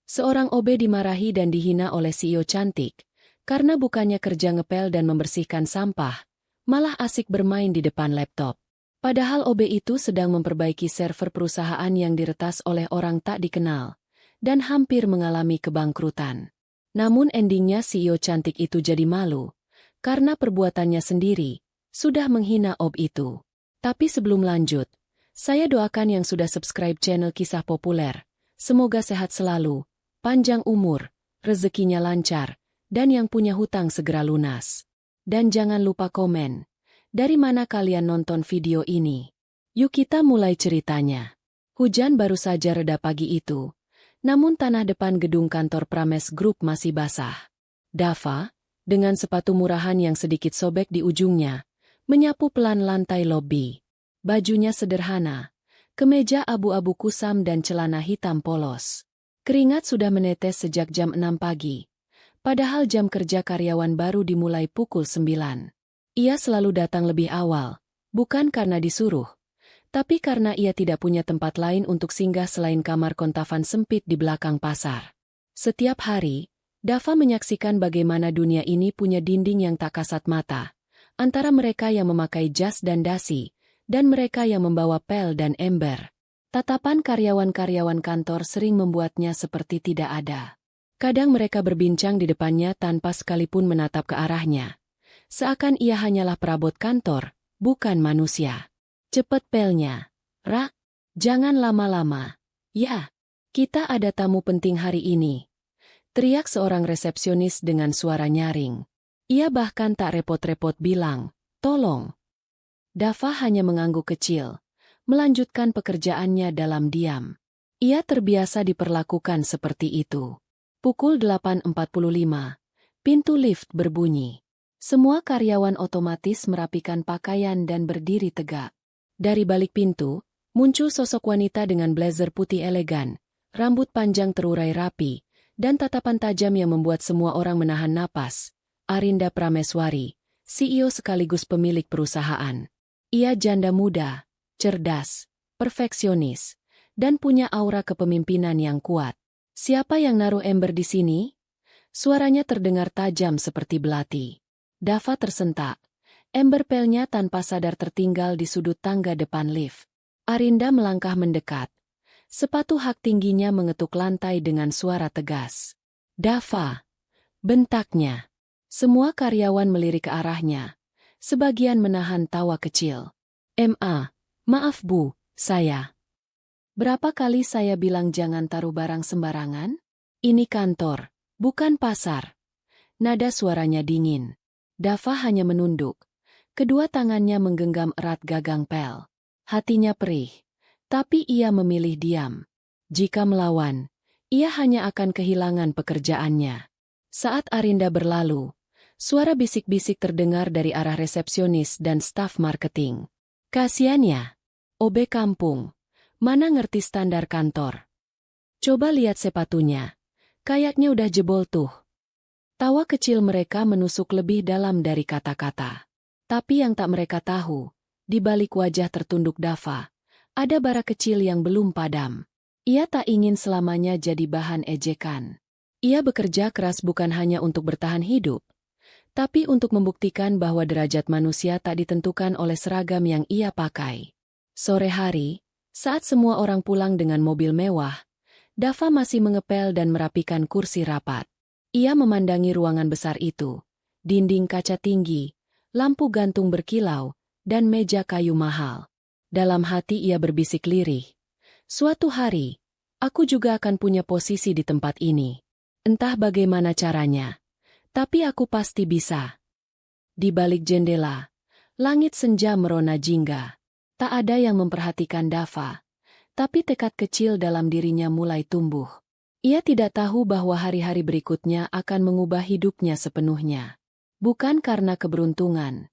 Seorang OB dimarahi dan dihina oleh CEO cantik, karena bukannya kerja ngepel dan membersihkan sampah, malah asik bermain di depan laptop. Padahal OB itu sedang memperbaiki server perusahaan yang diretas oleh orang tak dikenal, dan hampir mengalami kebangkrutan. Namun endingnya CEO cantik itu jadi malu, karena perbuatannya sendiri sudah menghina OB itu. Tapi sebelum lanjut, saya doakan yang sudah subscribe channel Kisah Populer, semoga sehat selalu, panjang umur, rezekinya lancar, dan yang punya hutang segera lunas. Dan jangan lupa komen, dari mana kalian nonton video ini? Yuk kita mulai ceritanya. Hujan baru saja reda pagi itu, namun tanah depan gedung kantor Prames Group masih basah. Dava, dengan sepatu murahan yang sedikit sobek di ujungnya, menyapu pelan lantai lobi. Bajunya sederhana, kemeja abu-abu kusam dan celana hitam polos. Keringat sudah menetes sejak jam 6 pagi, padahal jam kerja karyawan baru dimulai pukul 9. Ia selalu datang lebih awal, bukan karena disuruh, tapi karena ia tidak punya tempat lain untuk singgah selain kamar kontavan sempit di belakang pasar. Setiap hari, Dava menyaksikan bagaimana dunia ini punya dinding yang tak kasat mata, antara mereka yang memakai jas dan dasi, dan mereka yang membawa pel dan ember. Tatapan karyawan-karyawan kantor sering membuatnya seperti tidak ada. Kadang mereka berbincang di depannya tanpa sekalipun menatap ke arahnya. Seakan ia hanyalah perabot kantor, bukan manusia. Cepet pelnya. Rak, jangan lama-lama. Ya, kita ada tamu penting hari ini. Teriak seorang resepsionis dengan suara nyaring. Ia bahkan tak repot-repot bilang, tolong. Dava hanya mengangguk kecil, melanjutkan pekerjaannya dalam diam. Ia terbiasa diperlakukan seperti itu. Pukul 8.45, pintu lift berbunyi. Semua karyawan otomatis merapikan pakaian dan berdiri tegak. Dari balik pintu, muncul sosok wanita dengan blazer putih elegan, rambut panjang terurai rapi, dan tatapan tajam yang membuat semua orang menahan napas. Arinda Prameswari, CEO sekaligus pemilik perusahaan. Ia janda muda, cerdas, perfeksionis, dan punya aura kepemimpinan yang kuat. Siapa yang naruh ember di sini? Suaranya terdengar tajam seperti belati. Dava tersentak. Ember pelnya tanpa sadar tertinggal di sudut tangga depan lift. Arinda melangkah mendekat. Sepatu hak tingginya mengetuk lantai dengan suara tegas. Dava, bentaknya. Semua karyawan melirik ke arahnya. Sebagian menahan tawa kecil. Maaf Bu, saya. Berapa kali saya bilang jangan taruh barang sembarangan? Ini kantor, bukan pasar. Nada suaranya dingin. Dava hanya menunduk. Kedua tangannya menggenggam erat gagang pel. Hatinya perih, tapi ia memilih diam. Jika melawan, ia hanya akan kehilangan pekerjaannya. Saat Arinda berlalu, suara bisik-bisik terdengar dari arah resepsionis dan staf marketing. Kasian ya, OB kampung. Mana ngerti standar kantor. Coba lihat sepatunya. Kayaknya udah jebol tuh. Tawa kecil mereka menusuk lebih dalam dari kata-kata. Tapi yang tak mereka tahu, di balik wajah tertunduk Dava, ada bara kecil yang belum padam. Ia tak ingin selamanya jadi bahan ejekan. Ia bekerja keras bukan hanya untuk bertahan hidup, tapi untuk membuktikan bahwa derajat manusia tak ditentukan oleh seragam yang ia pakai. Sore hari, saat semua orang pulang dengan mobil mewah, Dava masih mengepel dan merapikan kursi rapat. Ia memandangi ruangan besar itu, dinding kaca tinggi, lampu gantung berkilau, dan meja kayu mahal. Dalam hati ia berbisik lirih. Suatu hari, aku juga akan punya posisi di tempat ini. Entah bagaimana caranya, tapi aku pasti bisa. Di balik jendela, langit senja merona jingga. Tak ada yang memperhatikan Dava, tapi tekad kecil dalam dirinya mulai tumbuh. Ia tidak tahu bahwa hari-hari berikutnya akan mengubah hidupnya sepenuhnya. Bukan karena keberuntungan,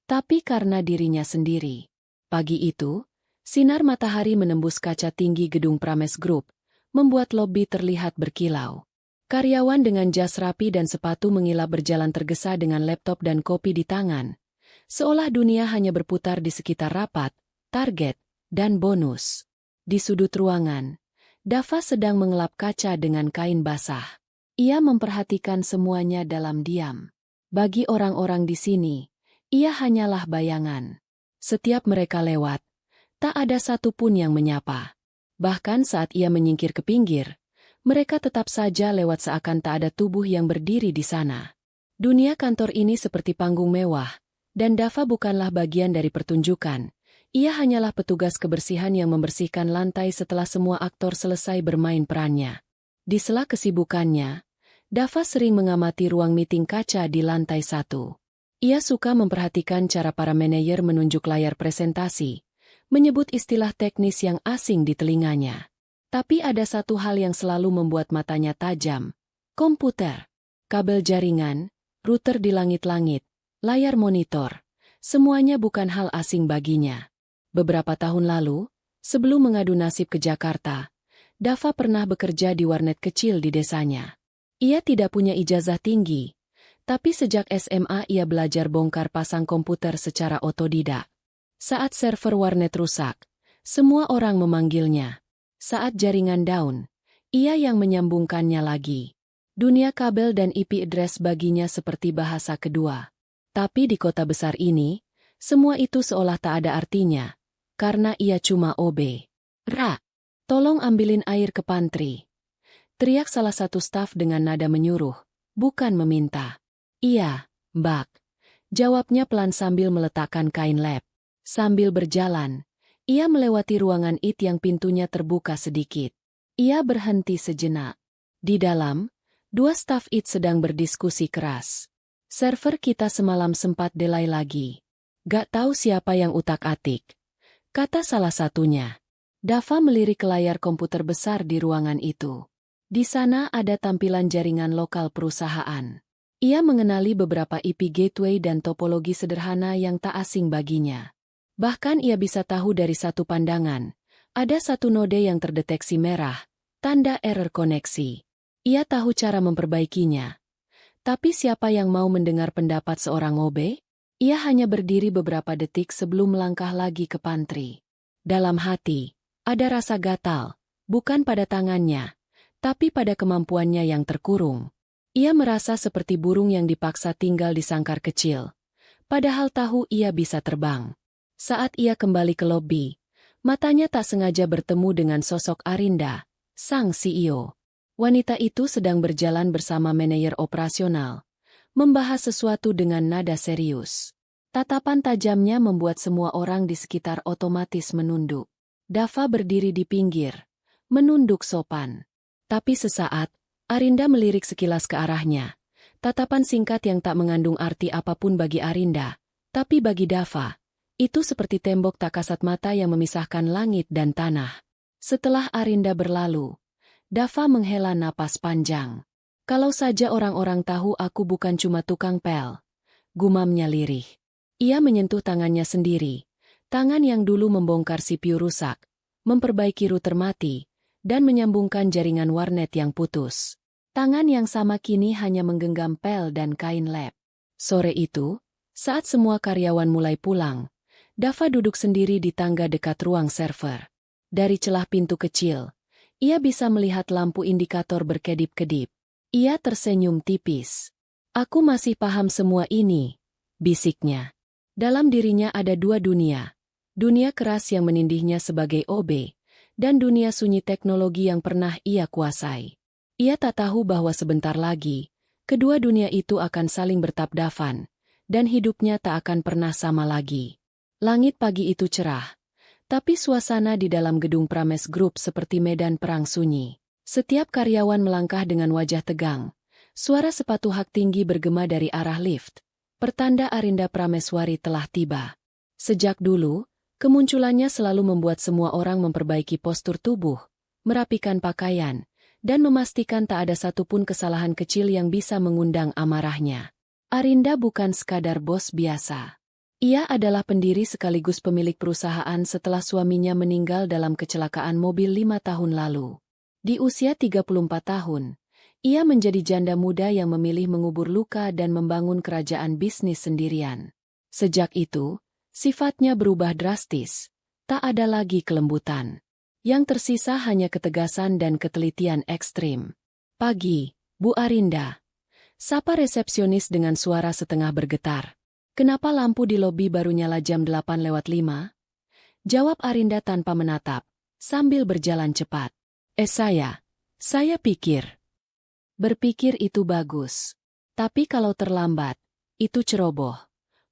tapi karena dirinya sendiri. Pagi itu, sinar matahari menembus kaca tinggi gedung Prames Group, membuat lobi terlihat berkilau. Karyawan dengan jas rapi dan sepatu mengilap berjalan tergesa dengan laptop dan kopi di tangan, seolah dunia hanya berputar di sekitar rapat, target, dan bonus. Di sudut ruangan, Dava sedang mengelap kaca dengan kain basah. Ia memperhatikan semuanya dalam diam. Bagi orang-orang di sini, ia hanyalah bayangan. Setiap mereka lewat, tak ada satupun yang menyapa. Bahkan saat ia menyingkir ke pinggir, mereka tetap saja lewat seakan tak ada tubuh yang berdiri di sana. Dunia kantor ini seperti panggung mewah, dan Dava bukanlah bagian dari pertunjukan. Ia hanyalah petugas kebersihan yang membersihkan lantai setelah semua aktor selesai bermain perannya. Di sela kesibukannya, Dava sering mengamati ruang meeting kaca di lantai 1. Ia suka memperhatikan cara para manajer menunjuk layar presentasi, menyebut istilah teknis yang asing di telinganya. Tapi ada satu hal yang selalu membuat matanya tajam. Komputer, kabel jaringan, router di langit-langit, layar monitor, semuanya bukan hal asing baginya. Beberapa tahun lalu, sebelum mengadu nasib ke Jakarta, Dava pernah bekerja di warnet kecil di desanya. Ia tidak punya ijazah tinggi, tapi sejak SMA ia belajar bongkar pasang komputer secara otodidak. Saat server warnet rusak, semua orang memanggilnya. Saat jaringan down, ia yang menyambungkannya lagi. Dunia kabel dan IP address baginya seperti bahasa kedua. Tapi di kota besar ini, semua itu seolah tak ada artinya, karena ia cuma OB. Ra, tolong ambilin air ke pantry. Teriak salah satu staf dengan nada menyuruh, bukan meminta. Iya, Mbak. Jawabnya pelan sambil meletakkan kain lap. Sambil berjalan, ia melewati ruangan IT yang pintunya terbuka sedikit. Ia berhenti sejenak. Di dalam, dua staf IT sedang berdiskusi keras. Server kita semalam sempat delay lagi. Gak tahu siapa yang utak-atik, kata salah satunya. Dava melirik ke layar komputer besar di ruangan itu. Di sana ada tampilan jaringan lokal perusahaan. Ia mengenali beberapa IP gateway dan topologi sederhana yang tak asing baginya. Bahkan ia bisa tahu dari satu pandangan, ada satu node yang terdeteksi merah, tanda error koneksi. Ia tahu cara memperbaikinya. Tapi siapa yang mau mendengar pendapat seorang OB? Ia hanya berdiri beberapa detik sebelum melangkah lagi ke pantry. Dalam hati, ada rasa gatal, bukan pada tangannya, tapi pada kemampuannya yang terkurung. Ia merasa seperti burung yang dipaksa tinggal di sangkar kecil, padahal tahu ia bisa terbang. Saat ia kembali ke lobi, matanya tak sengaja bertemu dengan sosok Arinda, sang CEO. Wanita itu sedang berjalan bersama manajer operasional, membahas sesuatu dengan nada serius. Tatapan tajamnya membuat semua orang di sekitar otomatis menunduk. Dava berdiri di pinggir, menunduk sopan. Tapi sesaat, Arinda melirik sekilas ke arahnya. Tatapan singkat yang tak mengandung arti apapun bagi Arinda, tapi bagi Dava, itu seperti tembok tak kasat mata yang memisahkan langit dan tanah. Setelah Arinda berlalu, Dava menghela napas panjang. Kalau saja orang-orang tahu aku bukan cuma tukang pel, gumamnya lirih. Ia menyentuh tangannya sendiri, tangan yang dulu membongkar CPU rusak, memperbaiki router mati, dan menyambungkan jaringan warnet yang putus. Tangan yang sama kini hanya menggenggam pel dan kain lap. Sore itu, saat semua karyawan mulai pulang, Dava duduk sendiri di tangga dekat ruang server. Dari celah pintu kecil, ia bisa melihat lampu indikator berkedip-kedip. Ia tersenyum tipis. Aku masih paham semua ini, bisiknya. Dalam dirinya ada dua dunia. Dunia keras yang menindihnya sebagai OB, dan dunia sunyi teknologi yang pernah ia kuasai. Ia tak tahu bahwa sebentar lagi, kedua dunia itu akan saling bertapdafan, dan hidupnya tak akan pernah sama lagi. Langit pagi itu cerah, tapi suasana di dalam gedung Prames Group seperti medan perang sunyi. Setiap karyawan melangkah dengan wajah tegang. Suara sepatu hak tinggi bergema dari arah lift. Pertanda Arinda Prameswari telah tiba. Sejak dulu, kemunculannya selalu membuat semua orang memperbaiki postur tubuh, merapikan pakaian, dan memastikan tak ada satupun kesalahan kecil yang bisa mengundang amarahnya. Arinda bukan sekadar bos biasa. Ia adalah pendiri sekaligus pemilik perusahaan setelah suaminya meninggal dalam kecelakaan mobil 5 tahun lalu. Di usia 34 tahun, ia menjadi janda muda yang memilih mengubur luka dan membangun kerajaan bisnis sendirian. Sejak itu, sifatnya berubah drastis. Tak ada lagi kelembutan. Yang tersisa hanya ketegasan dan ketelitian ekstrim. Pagi, Bu Arinda. Sapa resepsionis dengan suara setengah bergetar. Kenapa lampu di lobi baru nyala jam 8:05? Jawab Arinda tanpa menatap, sambil berjalan cepat. Saya pikir. Berpikir itu bagus. Tapi kalau terlambat, itu ceroboh.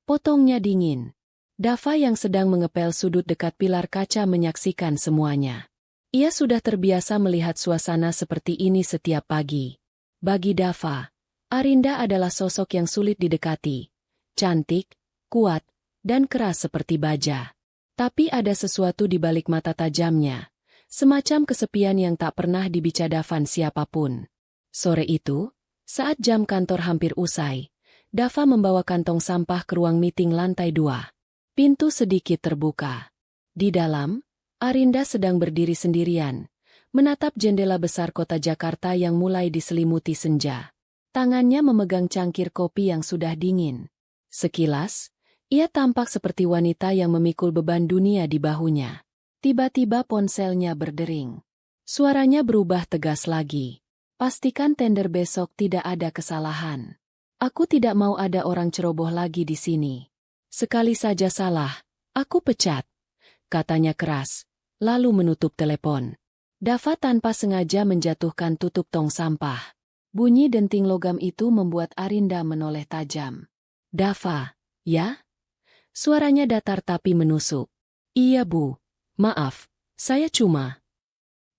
Potongnya dingin. Dava yang sedang mengepel sudut dekat pilar kaca menyaksikan semuanya. Ia sudah terbiasa melihat suasana seperti ini setiap pagi. Bagi Dava, Arinda adalah sosok yang sulit didekati. Cantik, kuat, dan keras seperti baja. Tapi ada sesuatu di balik mata tajamnya. Semacam kesepian yang tak pernah dibicarakan siapapun. Sore itu, saat jam kantor hampir usai, Dava membawa kantong sampah ke ruang meeting lantai 2. Pintu sedikit terbuka. Di dalam, Arinda sedang berdiri sendirian, menatap jendela besar kota Jakarta yang mulai diselimuti senja. Tangannya memegang cangkir kopi yang sudah dingin. Sekilas, ia tampak seperti wanita yang memikul beban dunia di bahunya. Tiba-tiba ponselnya berdering. Suaranya berubah tegas lagi. Pastikan tender besok tidak ada kesalahan. Aku tidak mau ada orang ceroboh lagi di sini. Sekali saja salah, aku pecat. Katanya keras, lalu menutup telepon. Dava tanpa sengaja menjatuhkan tutup tong sampah. Bunyi denting logam itu membuat Arinda menoleh tajam. Dava, ya? Suaranya datar tapi menusuk. Iya Bu, maaf, saya cuma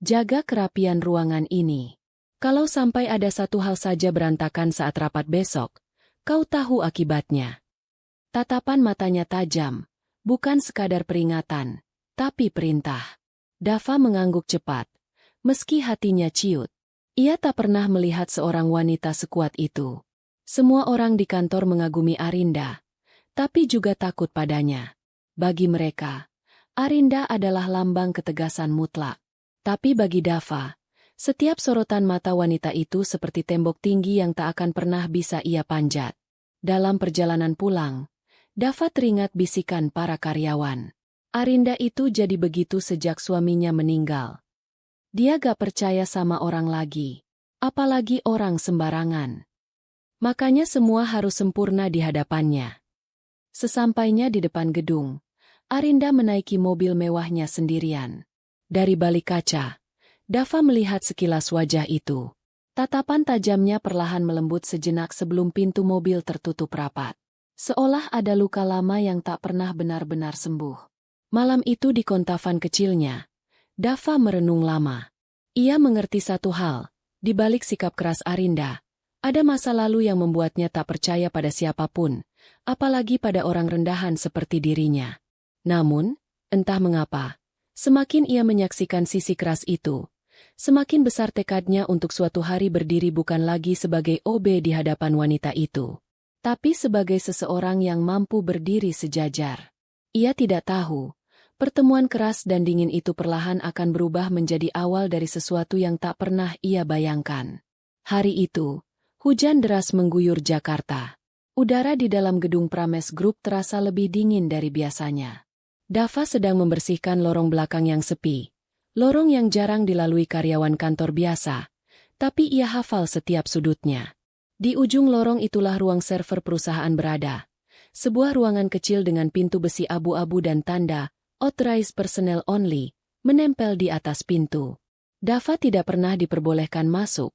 jaga kerapian ruangan ini. Kalau sampai ada satu hal saja berantakan saat rapat besok, kau tahu akibatnya. Tatapan matanya tajam, bukan sekadar peringatan, tapi perintah. Dava mengangguk cepat, meski hatinya ciut. Ia tak pernah melihat seorang wanita sekuat itu. Semua orang di kantor mengagumi Arinda, tapi juga takut padanya. Bagi mereka, Arinda adalah lambang ketegasan mutlak. Tapi bagi Dava, setiap sorotan mata wanita itu seperti tembok tinggi yang tak akan pernah bisa ia panjat. Dalam perjalanan pulang, Dava teringat bisikan para karyawan. Arinda itu jadi begitu sejak suaminya meninggal. Dia gak percaya sama orang lagi, apalagi orang sembarangan. Makanya semua harus sempurna di hadapannya. Sesampainya di depan gedung, Arinda menaiki mobil mewahnya sendirian. Dari balik kaca, Dava melihat sekilas wajah itu. Tatapan tajamnya perlahan melembut sejenak sebelum pintu mobil tertutup rapat. Seolah ada luka lama yang tak pernah benar-benar sembuh. Malam itu di kontavan kecilnya, Dava merenung lama. Ia mengerti satu hal, di balik sikap keras Arinda, ada masa lalu yang membuatnya tak percaya pada siapapun, apalagi pada orang rendahan seperti dirinya. Namun, entah mengapa, semakin ia menyaksikan sisi keras itu, semakin besar tekadnya untuk suatu hari berdiri bukan lagi sebagai OB di hadapan wanita itu, tapi sebagai seseorang yang mampu berdiri sejajar. Ia tidak tahu, pertemuan keras dan dingin itu perlahan akan berubah menjadi awal dari sesuatu yang tak pernah ia bayangkan. Hari itu, hujan deras mengguyur Jakarta. Udara di dalam gedung Prames Group terasa lebih dingin dari biasanya. Dava sedang membersihkan lorong belakang yang sepi. Lorong yang jarang dilalui karyawan kantor biasa, tapi ia hafal setiap sudutnya. Di ujung lorong itulah ruang server perusahaan berada. Sebuah ruangan kecil dengan pintu besi abu-abu dan tanda, Authorized Personnel Only, menempel di atas pintu. Dava tidak pernah diperbolehkan masuk,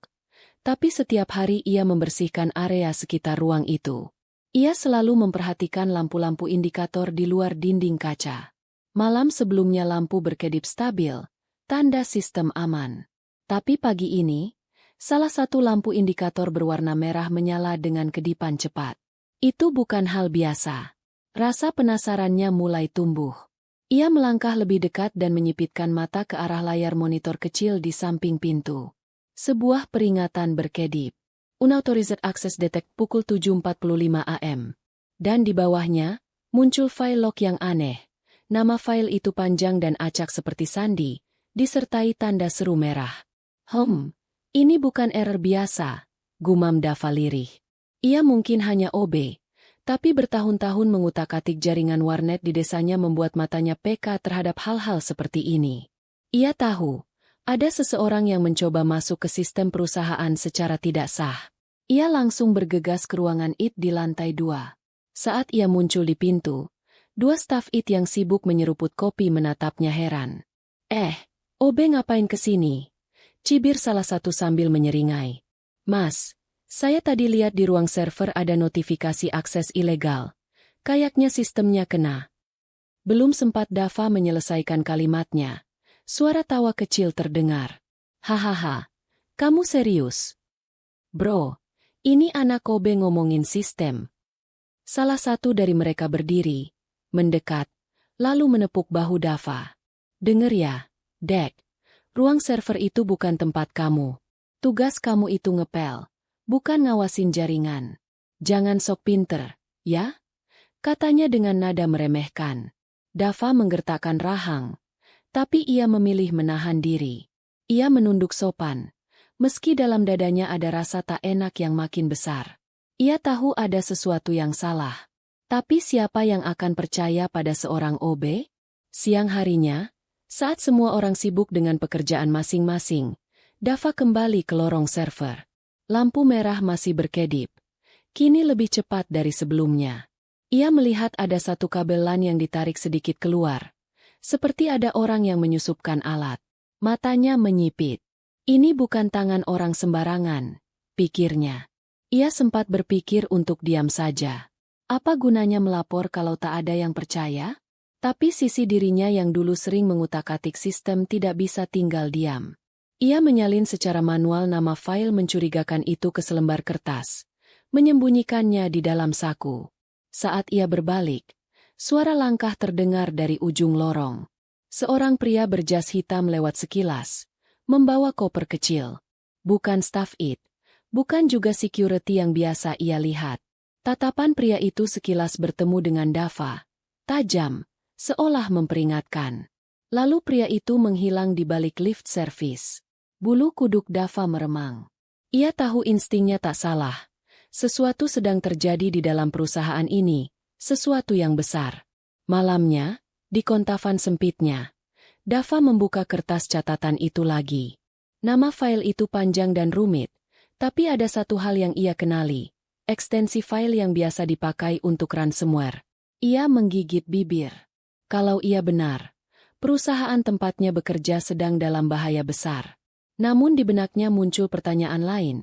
tapi setiap hari ia membersihkan area sekitar ruang itu. Ia selalu memperhatikan lampu-lampu indikator di luar dinding kaca. Malam sebelumnya lampu berkedip stabil, tanda sistem aman. Tapi pagi ini, salah satu lampu indikator berwarna merah menyala dengan kedipan cepat. Itu bukan hal biasa. Rasa penasarannya mulai tumbuh. Ia melangkah lebih dekat dan menyipitkan mata ke arah layar monitor kecil di samping pintu. Sebuah peringatan berkedip. Unauthorized Access Detect pukul 7.45 AM. Dan di bawahnya, muncul file log yang aneh. Nama file itu panjang dan acak seperti sandi, disertai tanda seru merah. Ini bukan error biasa, gumam Dava lirih. Ia mungkin hanya OB, tapi bertahun-tahun mengutak-atik jaringan warnet di desanya membuat matanya peka terhadap hal-hal seperti ini. Ia tahu, ada seseorang yang mencoba masuk ke sistem perusahaan secara tidak sah. Ia langsung bergegas ke ruangan IT di lantai 2. Saat ia muncul di pintu, dua staf IT yang sibuk menyeruput kopi menatapnya heran. OB ngapain kesini? Cibir salah satu sambil menyeringai. Mas, saya tadi lihat di ruang server ada notifikasi akses ilegal. Kayaknya sistemnya kena. Belum sempat Dava menyelesaikan kalimatnya. Suara tawa kecil terdengar. Hahaha, kamu serius? Bro, ini anak OB ngomongin sistem. Salah satu dari mereka berdiri, mendekat, lalu menepuk bahu Dava. Dengar ya, Dek, ruang server itu bukan tempat kamu. Tugas kamu itu ngepel, bukan ngawasin jaringan. Jangan sok pinter, ya? Katanya dengan nada meremehkan. Dava menggertakkan rahang, tapi ia memilih menahan diri. Ia menunduk sopan, meski dalam dadanya ada rasa tak enak yang makin besar. Ia tahu ada sesuatu yang salah. Tapi siapa yang akan percaya pada seorang OB? Siang harinya, saat semua orang sibuk dengan pekerjaan masing-masing, Dava kembali ke lorong server. Lampu merah masih berkedip. Kini lebih cepat dari sebelumnya. Ia melihat ada satu kabel LAN yang ditarik sedikit keluar. Seperti ada orang yang menyusupkan alat. Matanya menyipit. Ini bukan tangan orang sembarangan, pikirnya. Ia sempat berpikir untuk diam saja. Apa gunanya melapor kalau tak ada yang percaya? Tapi sisi dirinya yang dulu sering mengutak-atik sistem tidak bisa tinggal diam. Ia menyalin secara manual nama file mencurigakan itu ke selembar kertas, menyembunyikannya di dalam saku. Saat ia berbalik, suara langkah terdengar dari ujung lorong. Seorang pria berjas hitam lewat sekilas, membawa koper kecil. Bukan staf IT. Bukan juga security yang biasa ia lihat. Tatapan pria itu sekilas bertemu dengan Dava. Tajam, seolah memperingatkan. Lalu pria itu menghilang di balik lift service. Bulu kuduk Dava meremang. Ia tahu instingnya tak salah. Sesuatu sedang terjadi di dalam perusahaan ini, sesuatu yang besar. Malamnya, di kontafan sempitnya, Dava membuka kertas catatan itu lagi. Nama file itu panjang dan rumit. Tapi ada satu hal yang ia kenali, ekstensi file yang biasa dipakai untuk ransomware. Ia menggigit bibir. Kalau ia benar, perusahaan tempatnya bekerja sedang dalam bahaya besar. Namun di benaknya muncul pertanyaan lain.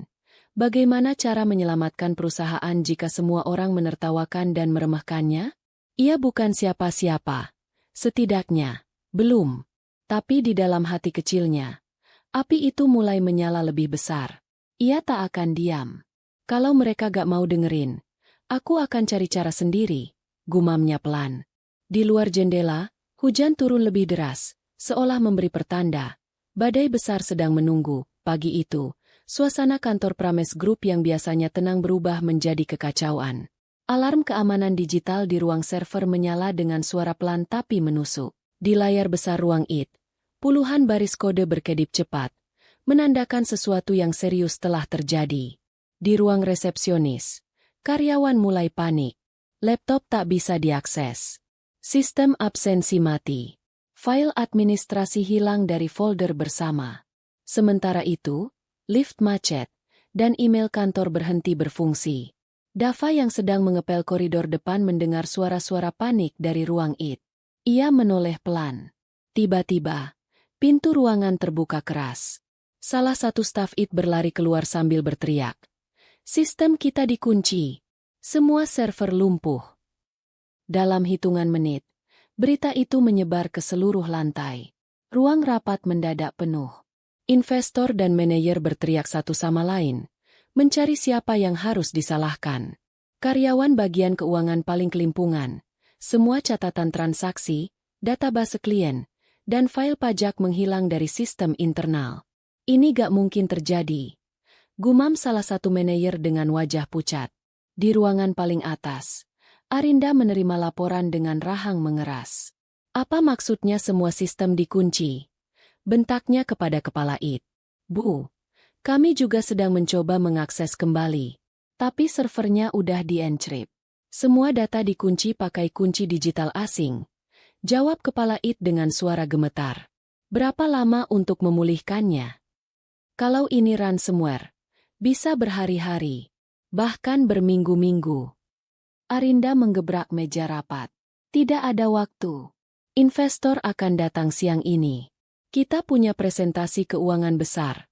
Bagaimana cara menyelamatkan perusahaan jika semua orang menertawakan dan meremehkannya? Ia bukan siapa-siapa. Setidaknya, belum. Tapi di dalam hati kecilnya, api itu mulai menyala lebih besar. Ia tak akan diam. Kalau mereka gak mau dengerin, aku akan cari cara sendiri, gumamnya pelan. Di luar jendela, hujan turun lebih deras, seolah memberi pertanda. Badai besar sedang menunggu. Pagi itu, suasana kantor Prames Group yang biasanya tenang berubah menjadi kekacauan. Alarm keamanan digital di ruang server menyala dengan suara pelan tapi menusuk. Di layar besar ruang IT, puluhan baris kode berkedip cepat, menandakan sesuatu yang serius telah terjadi. Di ruang resepsionis, karyawan mulai panik. Laptop tak bisa diakses. Sistem absensi mati. File administrasi hilang dari folder bersama. Sementara itu, lift macet, dan email kantor berhenti berfungsi. Dava yang sedang mengepel koridor depan mendengar suara-suara panik dari ruang IT. Ia menoleh pelan. Tiba-tiba, pintu ruangan terbuka keras. Salah satu staf IT berlari keluar sambil berteriak. Sistem kita dikunci. Semua server lumpuh. Dalam hitungan menit, berita itu menyebar ke seluruh lantai. Ruang rapat mendadak penuh. Investor dan manajer berteriak satu sama lain, mencari siapa yang harus disalahkan. Karyawan bagian keuangan paling kelimpungan. Semua catatan transaksi, database klien, dan file pajak menghilang dari sistem internal. Ini gak mungkin terjadi. Gumam salah satu manajer dengan wajah pucat. Di ruangan paling atas, Arinda menerima laporan dengan rahang mengeras. Apa maksudnya semua sistem dikunci? Bentaknya kepada kepala IT. Bu, kami juga sedang mencoba mengakses kembali. Tapi servernya udah di-encrypt. Semua data dikunci pakai kunci digital asing. Jawab kepala IT dengan suara gemetar. Berapa lama untuk memulihkannya? Kalau ini ransomware, bisa berhari-hari, bahkan berminggu-minggu. Arinda menggebrak meja rapat. Tidak ada waktu. Investor akan datang siang ini. Kita punya presentasi keuangan besar.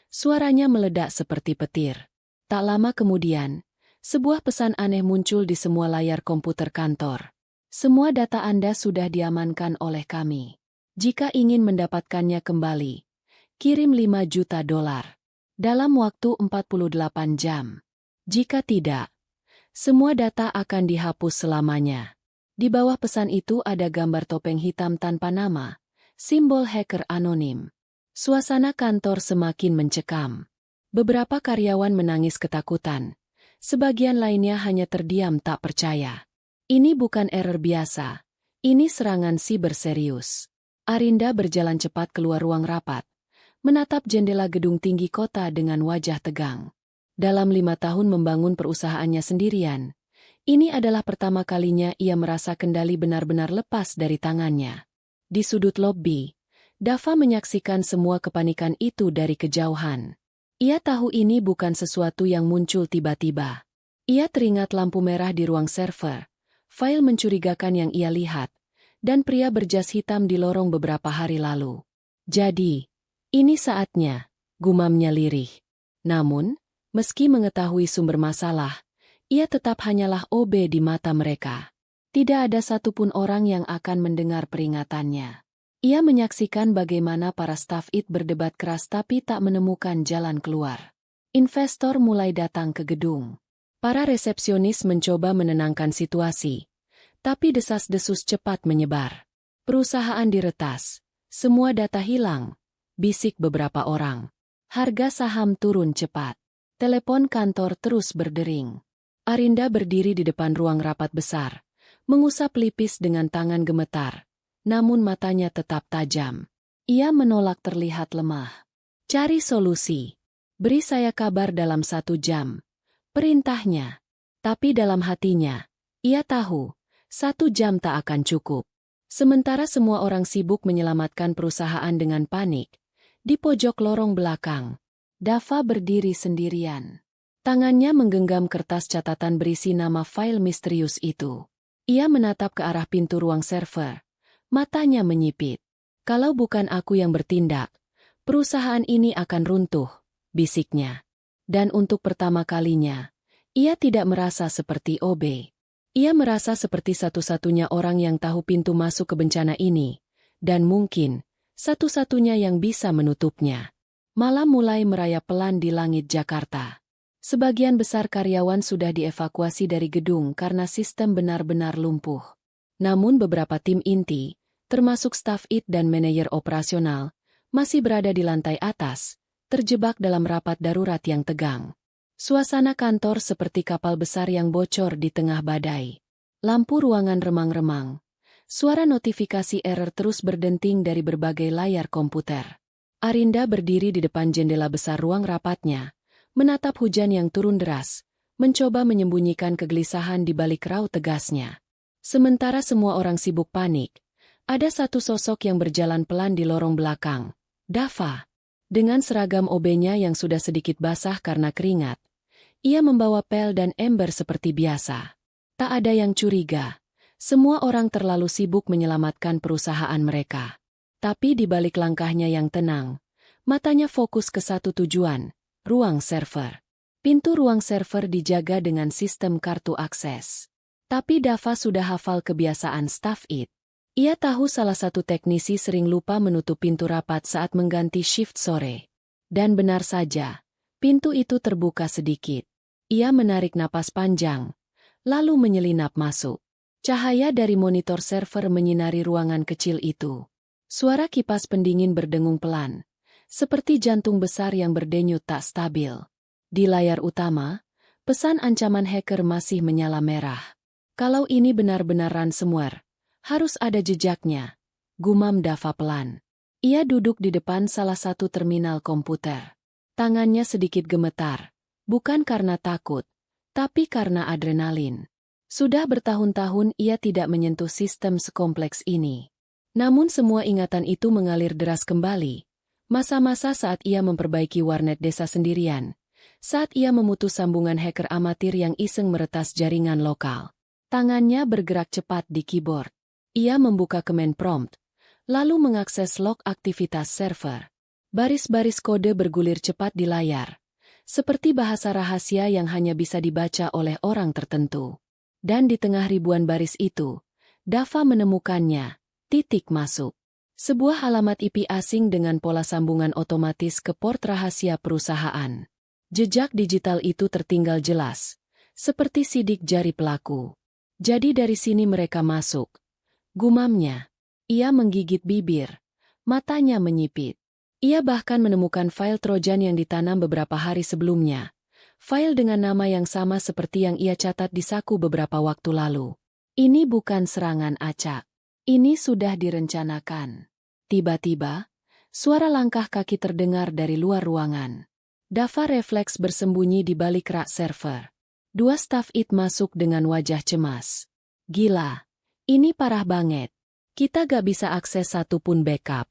Suaranya meledak seperti petir. Tak lama kemudian, sebuah pesan aneh muncul di semua layar komputer kantor. Semua data Anda sudah diamankan oleh kami. Jika ingin mendapatkannya kembali, kirim 5 juta dolar. Dalam waktu 48 jam. Jika tidak, semua data akan dihapus selamanya. Di bawah pesan itu ada gambar topeng hitam tanpa nama, simbol hacker anonim. Suasana kantor semakin mencekam. Beberapa karyawan menangis ketakutan. Sebagian lainnya hanya terdiam tak percaya. Ini bukan error biasa. Ini serangan siber serius. Arinda berjalan cepat keluar ruang rapat, menatap jendela gedung tinggi kota dengan wajah tegang. Dalam 5 tahun membangun perusahaannya sendirian, ini adalah pertama kalinya ia merasa kendali benar-benar lepas dari tangannya. Di sudut lobi, Dava menyaksikan semua kepanikan itu dari kejauhan. Ia tahu ini bukan sesuatu yang muncul tiba-tiba. Ia teringat lampu merah di ruang server, file mencurigakan yang ia lihat, dan pria berjas hitam di lorong beberapa hari lalu. Jadi, ini saatnya, gumamnya lirih. Namun, meski mengetahui sumber masalah, ia tetap hanyalah OB di mata mereka. Tidak ada satupun orang yang akan mendengar peringatannya. Ia menyaksikan bagaimana para staf IT berdebat keras tapi tak menemukan jalan keluar. Investor mulai datang ke gedung. Para resepsionis mencoba menenangkan situasi, tapi desas-desus cepat menyebar. Perusahaan diretas, semua data hilang, bisik beberapa orang. Harga saham turun cepat. Telepon kantor terus berdering. Arinda berdiri di depan ruang rapat besar, mengusap pelipis dengan tangan gemetar, namun matanya tetap tajam. Ia menolak terlihat lemah. Cari solusi. Beri saya kabar dalam 1 jam. Perintahnya. Tapi dalam hatinya, ia tahu, 1 jam tak akan cukup. Sementara semua orang sibuk menyelamatkan perusahaan dengan panik, di pojok lorong belakang, Dava berdiri sendirian. Tangannya menggenggam kertas catatan berisi nama file misterius itu. Ia menatap ke arah pintu ruang server. Matanya menyipit. Kalau bukan aku yang bertindak, perusahaan ini akan runtuh, bisiknya. Dan untuk pertama kalinya, ia tidak merasa seperti OB. Ia merasa seperti satu-satunya orang yang tahu pintu masuk ke bencana ini, dan mungkin satu-satunya yang bisa menutupnya. Malam mulai merayap pelan di langit Jakarta. Sebagian besar karyawan sudah dievakuasi dari gedung karena sistem benar-benar lumpuh. Namun beberapa tim inti, termasuk staf IT dan manajer operasional, masih berada di lantai atas, terjebak dalam rapat darurat yang tegang. Suasana kantor seperti kapal besar yang bocor di tengah badai. Lampu ruangan remang-remang. Suara notifikasi error terus berdenting dari berbagai layar komputer. Arinda berdiri di depan jendela besar ruang rapatnya, menatap hujan yang turun deras, mencoba menyembunyikan kegelisahan di balik raut tegasnya. Sementara semua orang sibuk panik, ada satu sosok yang berjalan pelan di lorong belakang, Dava. Dengan seragam OB-nya yang sudah sedikit basah karena keringat, ia membawa pel dan ember seperti biasa. Tak ada yang curiga, semua orang terlalu sibuk menyelamatkan perusahaan mereka. Tapi di balik langkahnya yang tenang, matanya fokus ke satu tujuan, ruang server. Pintu ruang server dijaga dengan sistem kartu akses. Tapi Dava sudah hafal kebiasaan staf IT. Ia tahu salah satu teknisi sering lupa menutup pintu rapat saat mengganti shift sore. Dan benar saja, pintu itu terbuka sedikit. Ia menarik napas panjang, lalu menyelinap masuk. Cahaya dari monitor server menyinari ruangan kecil itu. Suara kipas pendingin berdengung pelan, seperti jantung besar yang berdenyut tak stabil. Di layar utama, pesan ancaman hacker masih menyala merah. Kalau ini benar-benar ransomware, harus ada jejaknya, gumam Dava pelan. Ia duduk di depan salah satu terminal komputer. Tangannya sedikit gemetar, bukan karena takut, tapi karena adrenalin. Sudah bertahun-tahun ia tidak menyentuh sistem sekompleks ini. Namun semua ingatan itu mengalir deras kembali. Masa-masa saat ia memperbaiki warnet desa sendirian. Saat ia memutus sambungan hacker amatir yang iseng meretas jaringan lokal. Tangannya bergerak cepat di keyboard. Ia membuka command prompt, lalu mengakses log aktivitas server. Baris-baris kode bergulir cepat di layar, seperti bahasa rahasia yang hanya bisa dibaca oleh orang tertentu. Dan di tengah ribuan baris itu, Dava menemukannya, titik masuk. Sebuah alamat IP asing dengan pola sambungan otomatis ke port rahasia perusahaan. Jejak digital itu tertinggal jelas, seperti sidik jari pelaku. Jadi dari sini mereka masuk. Gumamnya. Ia menggigit bibir. Matanya menyipit. Ia bahkan menemukan file Trojan yang ditanam beberapa hari sebelumnya. File dengan nama yang sama seperti yang ia catat di saku beberapa waktu lalu. Ini bukan serangan acak. Ini sudah direncanakan. Tiba-tiba, suara langkah kaki terdengar dari luar ruangan. Dava refleks bersembunyi di balik rak server. Dua staf IT masuk dengan wajah cemas. Gila, ini parah banget. Kita gak bisa akses satupun backup.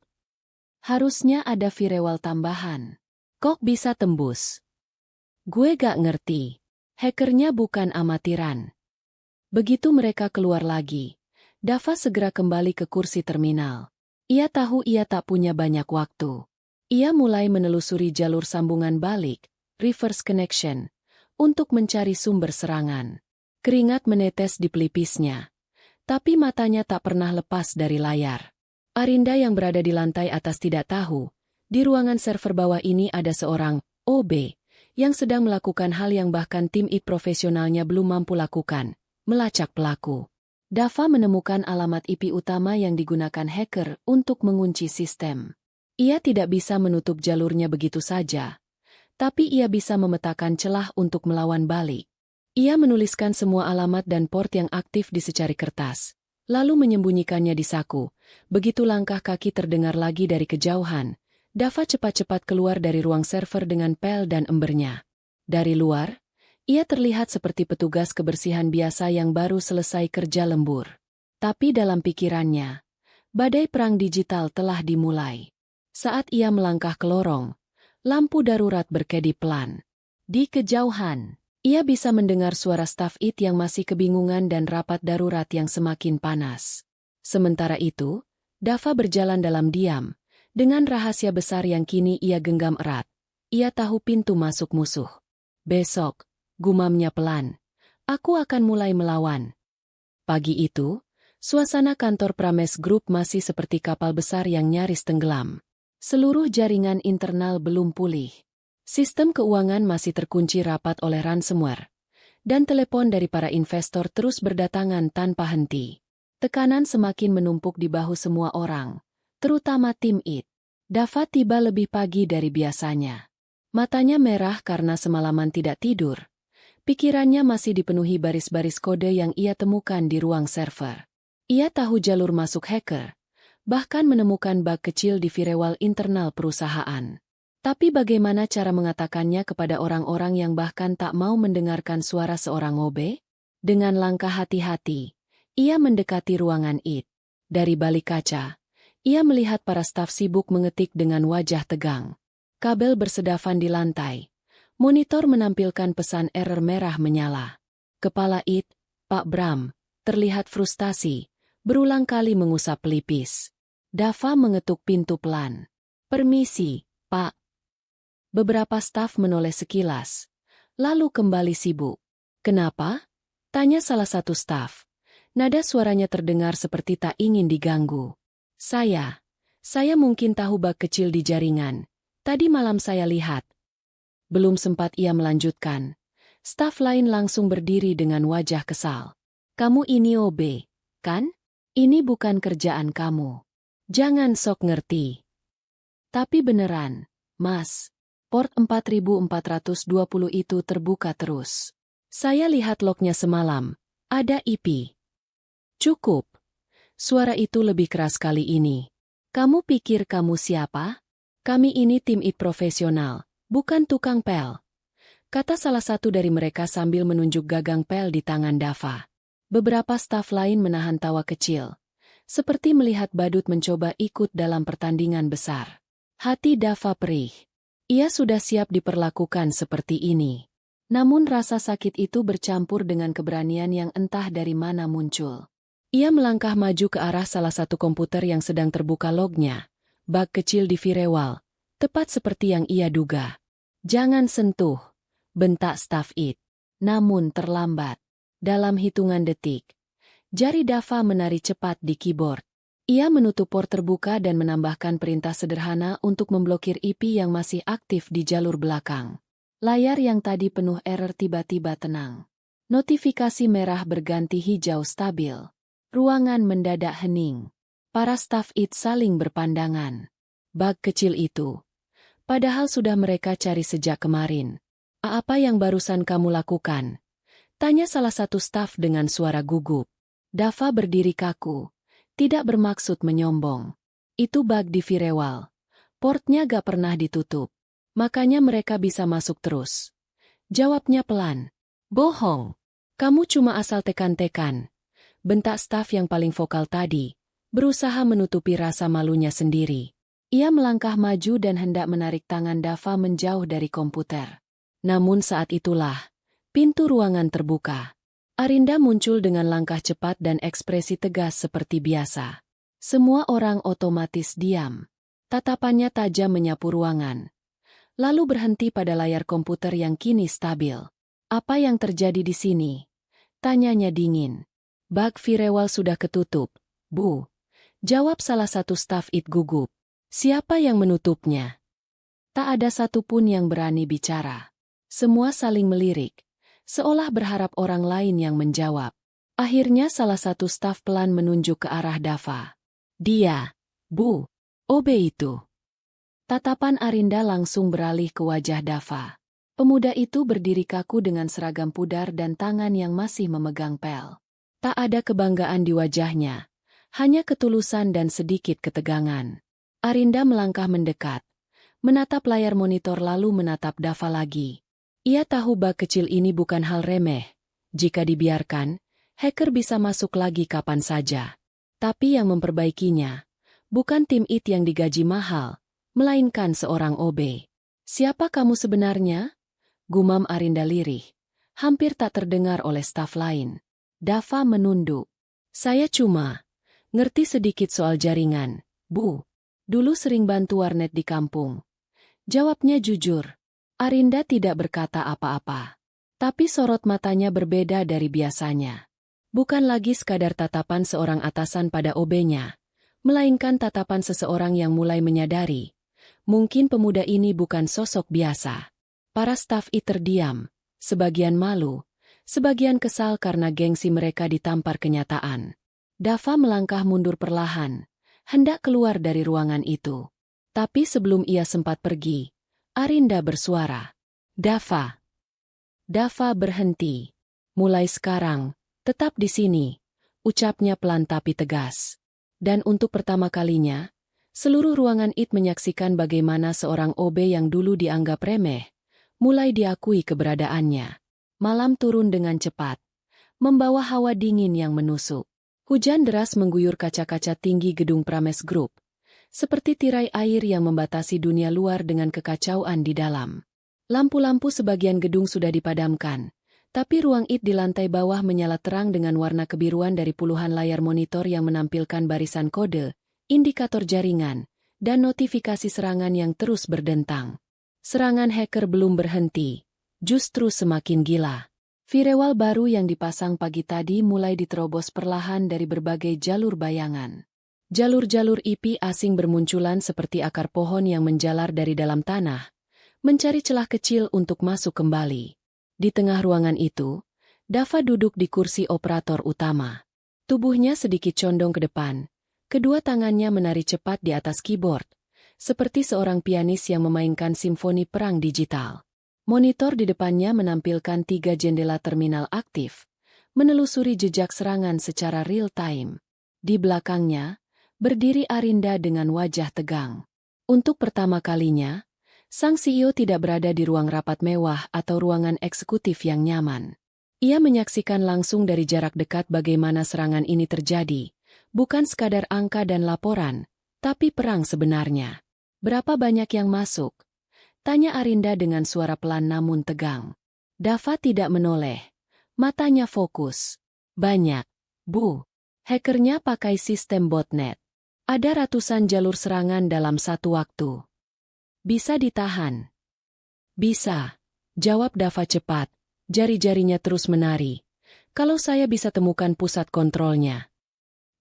Harusnya ada firewall tambahan. Kok bisa tembus? Gue gak ngerti. Hackernya bukan amatiran. Begitu mereka keluar lagi, Dava segera kembali ke kursi terminal. Ia tahu ia tak punya banyak waktu. Ia mulai menelusuri jalur sambungan balik, reverse connection, untuk mencari sumber serangan. Keringat menetes di pelipisnya. Tapi matanya tak pernah lepas dari layar. Arinda yang berada di lantai atas tidak tahu, di ruangan server bawah ini ada seorang OB yang sedang melakukan hal yang bahkan tim IT profesionalnya belum mampu lakukan, melacak pelaku. Dava menemukan alamat IP utama yang digunakan hacker untuk mengunci sistem. Ia tidak bisa menutup jalurnya begitu saja, tapi ia bisa memetakan celah untuk melawan balik. Ia menuliskan semua alamat dan port yang aktif di secari kertas, lalu menyembunyikannya di saku. Begitu langkah kaki terdengar lagi dari kejauhan, Dava cepat-cepat keluar dari ruang server dengan pel dan embernya. Dari luar, ia terlihat seperti petugas kebersihan biasa yang baru selesai kerja lembur. Tapi dalam pikirannya, badai perang digital telah dimulai. Saat ia melangkah ke lorong, lampu darurat berkedip pelan. Di kejauhan, ia bisa mendengar suara staf IT yang masih kebingungan dan rapat darurat yang semakin panas. Sementara itu, Dava berjalan dalam diam, dengan rahasia besar yang kini ia genggam erat. Ia tahu pintu masuk musuh. Besok, gumamnya pelan, aku akan mulai melawan. Pagi itu, suasana kantor Prames Group masih seperti kapal besar yang nyaris tenggelam. Seluruh jaringan internal belum pulih. Sistem keuangan masih terkunci rapat oleh ransomware. Dan telepon dari para investor terus berdatangan tanpa henti. Tekanan semakin menumpuk di bahu semua orang, terutama tim IT. Dava tiba lebih pagi dari biasanya. Matanya merah karena semalaman tidak tidur. Pikirannya masih dipenuhi baris-baris kode yang ia temukan di ruang server. Ia tahu jalur masuk hacker, bahkan menemukan bug kecil di firewall internal perusahaan. Tapi bagaimana cara mengatakannya kepada orang-orang yang bahkan tak mau mendengarkan suara seorang OB? Dengan langkah hati-hati, ia mendekati ruangan IT. Dari balik kaca, ia melihat para staf sibuk mengetik dengan wajah tegang. Kabel bersedafan di lantai. Monitor menampilkan pesan error merah menyala. Kepala IT, Pak Bram, terlihat frustasi, berulang kali mengusap pelipis. Dava mengetuk pintu pelan. Permisi, Pak. Beberapa staf menoleh sekilas, lalu kembali sibuk. Kenapa? Tanya salah satu staf. Nada suaranya terdengar seperti tak ingin diganggu. Saya mungkin tahu bug kecil di jaringan. Tadi malam saya lihat. Belum sempat ia melanjutkan. Staf lain langsung berdiri dengan wajah kesal. Kamu ini OB, kan? Ini bukan kerjaan kamu. Jangan sok ngerti. Tapi beneran, Mas. Port 4420 itu terbuka terus. Saya lihat lognya semalam. Ada IP. Cukup. Suara itu lebih keras kali ini. Kamu pikir kamu siapa? Kami ini tim IT profesional, bukan tukang pel. Kata salah satu dari mereka sambil menunjuk gagang pel di tangan Dava. Beberapa staf lain menahan tawa kecil. seperti melihat badut mencoba ikut dalam pertandingan besar. Hati Dava perih. Ia sudah siap diperlakukan seperti ini. Namun rasa sakit itu bercampur dengan keberanian yang entah dari mana muncul. Ia melangkah maju ke arah salah satu komputer yang sedang terbuka lognya. Bug kecil di firewall, tepat seperti yang ia duga. "Jangan sentuh," bentak Staff It. Namun terlambat. Dalam hitungan detik, jari Dava menari cepat di keyboard. Ia menutup port terbuka dan menambahkan perintah sederhana untuk memblokir IP yang masih aktif di jalur belakang. Layar yang tadi penuh error tiba-tiba tenang. Notifikasi merah berganti hijau stabil. Ruangan mendadak hening. Para Staff It saling berpandangan. Bug kecil itu. Padahal sudah mereka cari sejak kemarin. "Apa yang barusan kamu lakukan?" tanya salah satu staf dengan suara gugup. Dava berdiri kaku. Tidak bermaksud menyombong. Itu bug di firewall. Portnya gak pernah ditutup. Makanya mereka bisa masuk terus. Jawabnya pelan. "Bohong. Kamu cuma asal tekan-tekan." Bentak staf yang paling vokal tadi, berusaha menutupi rasa malunya sendiri. Ia melangkah maju dan hendak menarik tangan Dava menjauh dari komputer. Namun saat itulah, pintu ruangan terbuka. Arinda muncul dengan langkah cepat dan ekspresi tegas seperti biasa. Semua orang otomatis diam. Tatapannya tajam menyapu ruangan. Lalu berhenti pada layar komputer yang kini stabil. "Apa yang terjadi di sini?" tanyanya dingin. "Bug firewall sudah ketutup, Bu," jawab salah satu Staff It gugup. "Siapa yang menutupnya?" Tak ada satupun yang berani bicara. Semua saling melirik, seolah berharap orang lain yang menjawab. Akhirnya salah satu staf pelan menunjuk ke arah Dava. "Dia, Bu, OB itu." Tatapan Arinda langsung beralih ke wajah Dava. Pemuda itu berdiri kaku dengan seragam pudar dan tangan yang masih memegang pel. Tak ada kebanggaan di wajahnya, hanya ketulusan dan sedikit ketegangan. Arinda melangkah mendekat, menatap layar monitor lalu menatap Dava lagi. Ia tahu bug kecil ini bukan hal remeh. Jika dibiarkan, hacker bisa masuk lagi kapan saja. Tapi yang memperbaikinya, bukan tim IT yang digaji mahal, melainkan seorang OB. "Siapa kamu sebenarnya?" gumam Arinda lirih. Hampir tak terdengar oleh staf lain. Dava menunduk. "Saya cuma ngerti sedikit soal jaringan, Bu. Dulu sering bantu warnet di kampung." Jawabnya jujur. Arinda tidak berkata apa-apa. Tapi sorot matanya berbeda dari biasanya. Bukan lagi sekadar tatapan seorang atasan pada OB-nya, melainkan tatapan seseorang yang mulai menyadari. Mungkin pemuda ini bukan sosok biasa. Para staf IT terdiam, sebagian malu, sebagian kesal karena gengsi mereka ditampar kenyataan. Dava melangkah mundur perlahan, hendak keluar dari ruangan itu. Tapi sebelum ia sempat pergi, Arinda bersuara. "Dava." Dava berhenti. "Mulai sekarang, tetap di sini," ucapnya pelan tapi tegas. Dan untuk pertama kalinya, seluruh ruangan IT menyaksikan bagaimana seorang OB yang dulu dianggap remeh, mulai diakui keberadaannya. Malam turun dengan cepat, membawa hawa dingin yang menusuk. Hujan deras mengguyur kaca-kaca tinggi gedung Prames Group, seperti tirai air yang membatasi dunia luar dengan kekacauan di dalam. Lampu-lampu sebagian gedung sudah dipadamkan, tapi ruang IT di lantai bawah menyala terang dengan warna kebiruan dari puluhan layar monitor yang menampilkan barisan kode, indikator jaringan, dan notifikasi serangan yang terus berdentang. Serangan hacker belum berhenti, justru semakin gila. Firewall baru yang dipasang pagi tadi mulai diterobos perlahan dari berbagai jalur bayangan. Jalur-jalur IP asing bermunculan seperti akar pohon yang menjalar dari dalam tanah, mencari celah kecil untuk masuk kembali. Di tengah ruangan itu, Dava duduk di kursi operator utama. Tubuhnya sedikit condong ke depan, kedua tangannya menari cepat di atas keyboard, seperti seorang pianis yang memainkan simfoni perang digital. Monitor di depannya menampilkan 3 jendela terminal aktif, menelusuri jejak serangan secara real-time. Di belakangnya, berdiri Arinda dengan wajah tegang. Untuk pertama kalinya, sang CEO tidak berada di ruang rapat mewah atau ruangan eksekutif yang nyaman. Ia menyaksikan langsung dari jarak dekat bagaimana serangan ini terjadi, Bukan sekadar angka dan laporan, tapi perang sebenarnya. Berapa banyak yang masuk? Tanya Arinda dengan suara pelan namun tegang. Dava tidak menoleh. Matanya fokus. Banyak, Bu. Hackernya pakai sistem botnet. Ada ratusan jalur serangan dalam satu waktu. Bisa ditahan? Bisa. Jawab Dava cepat. Jari-jarinya terus menari. Kalau saya bisa temukan pusat kontrolnya.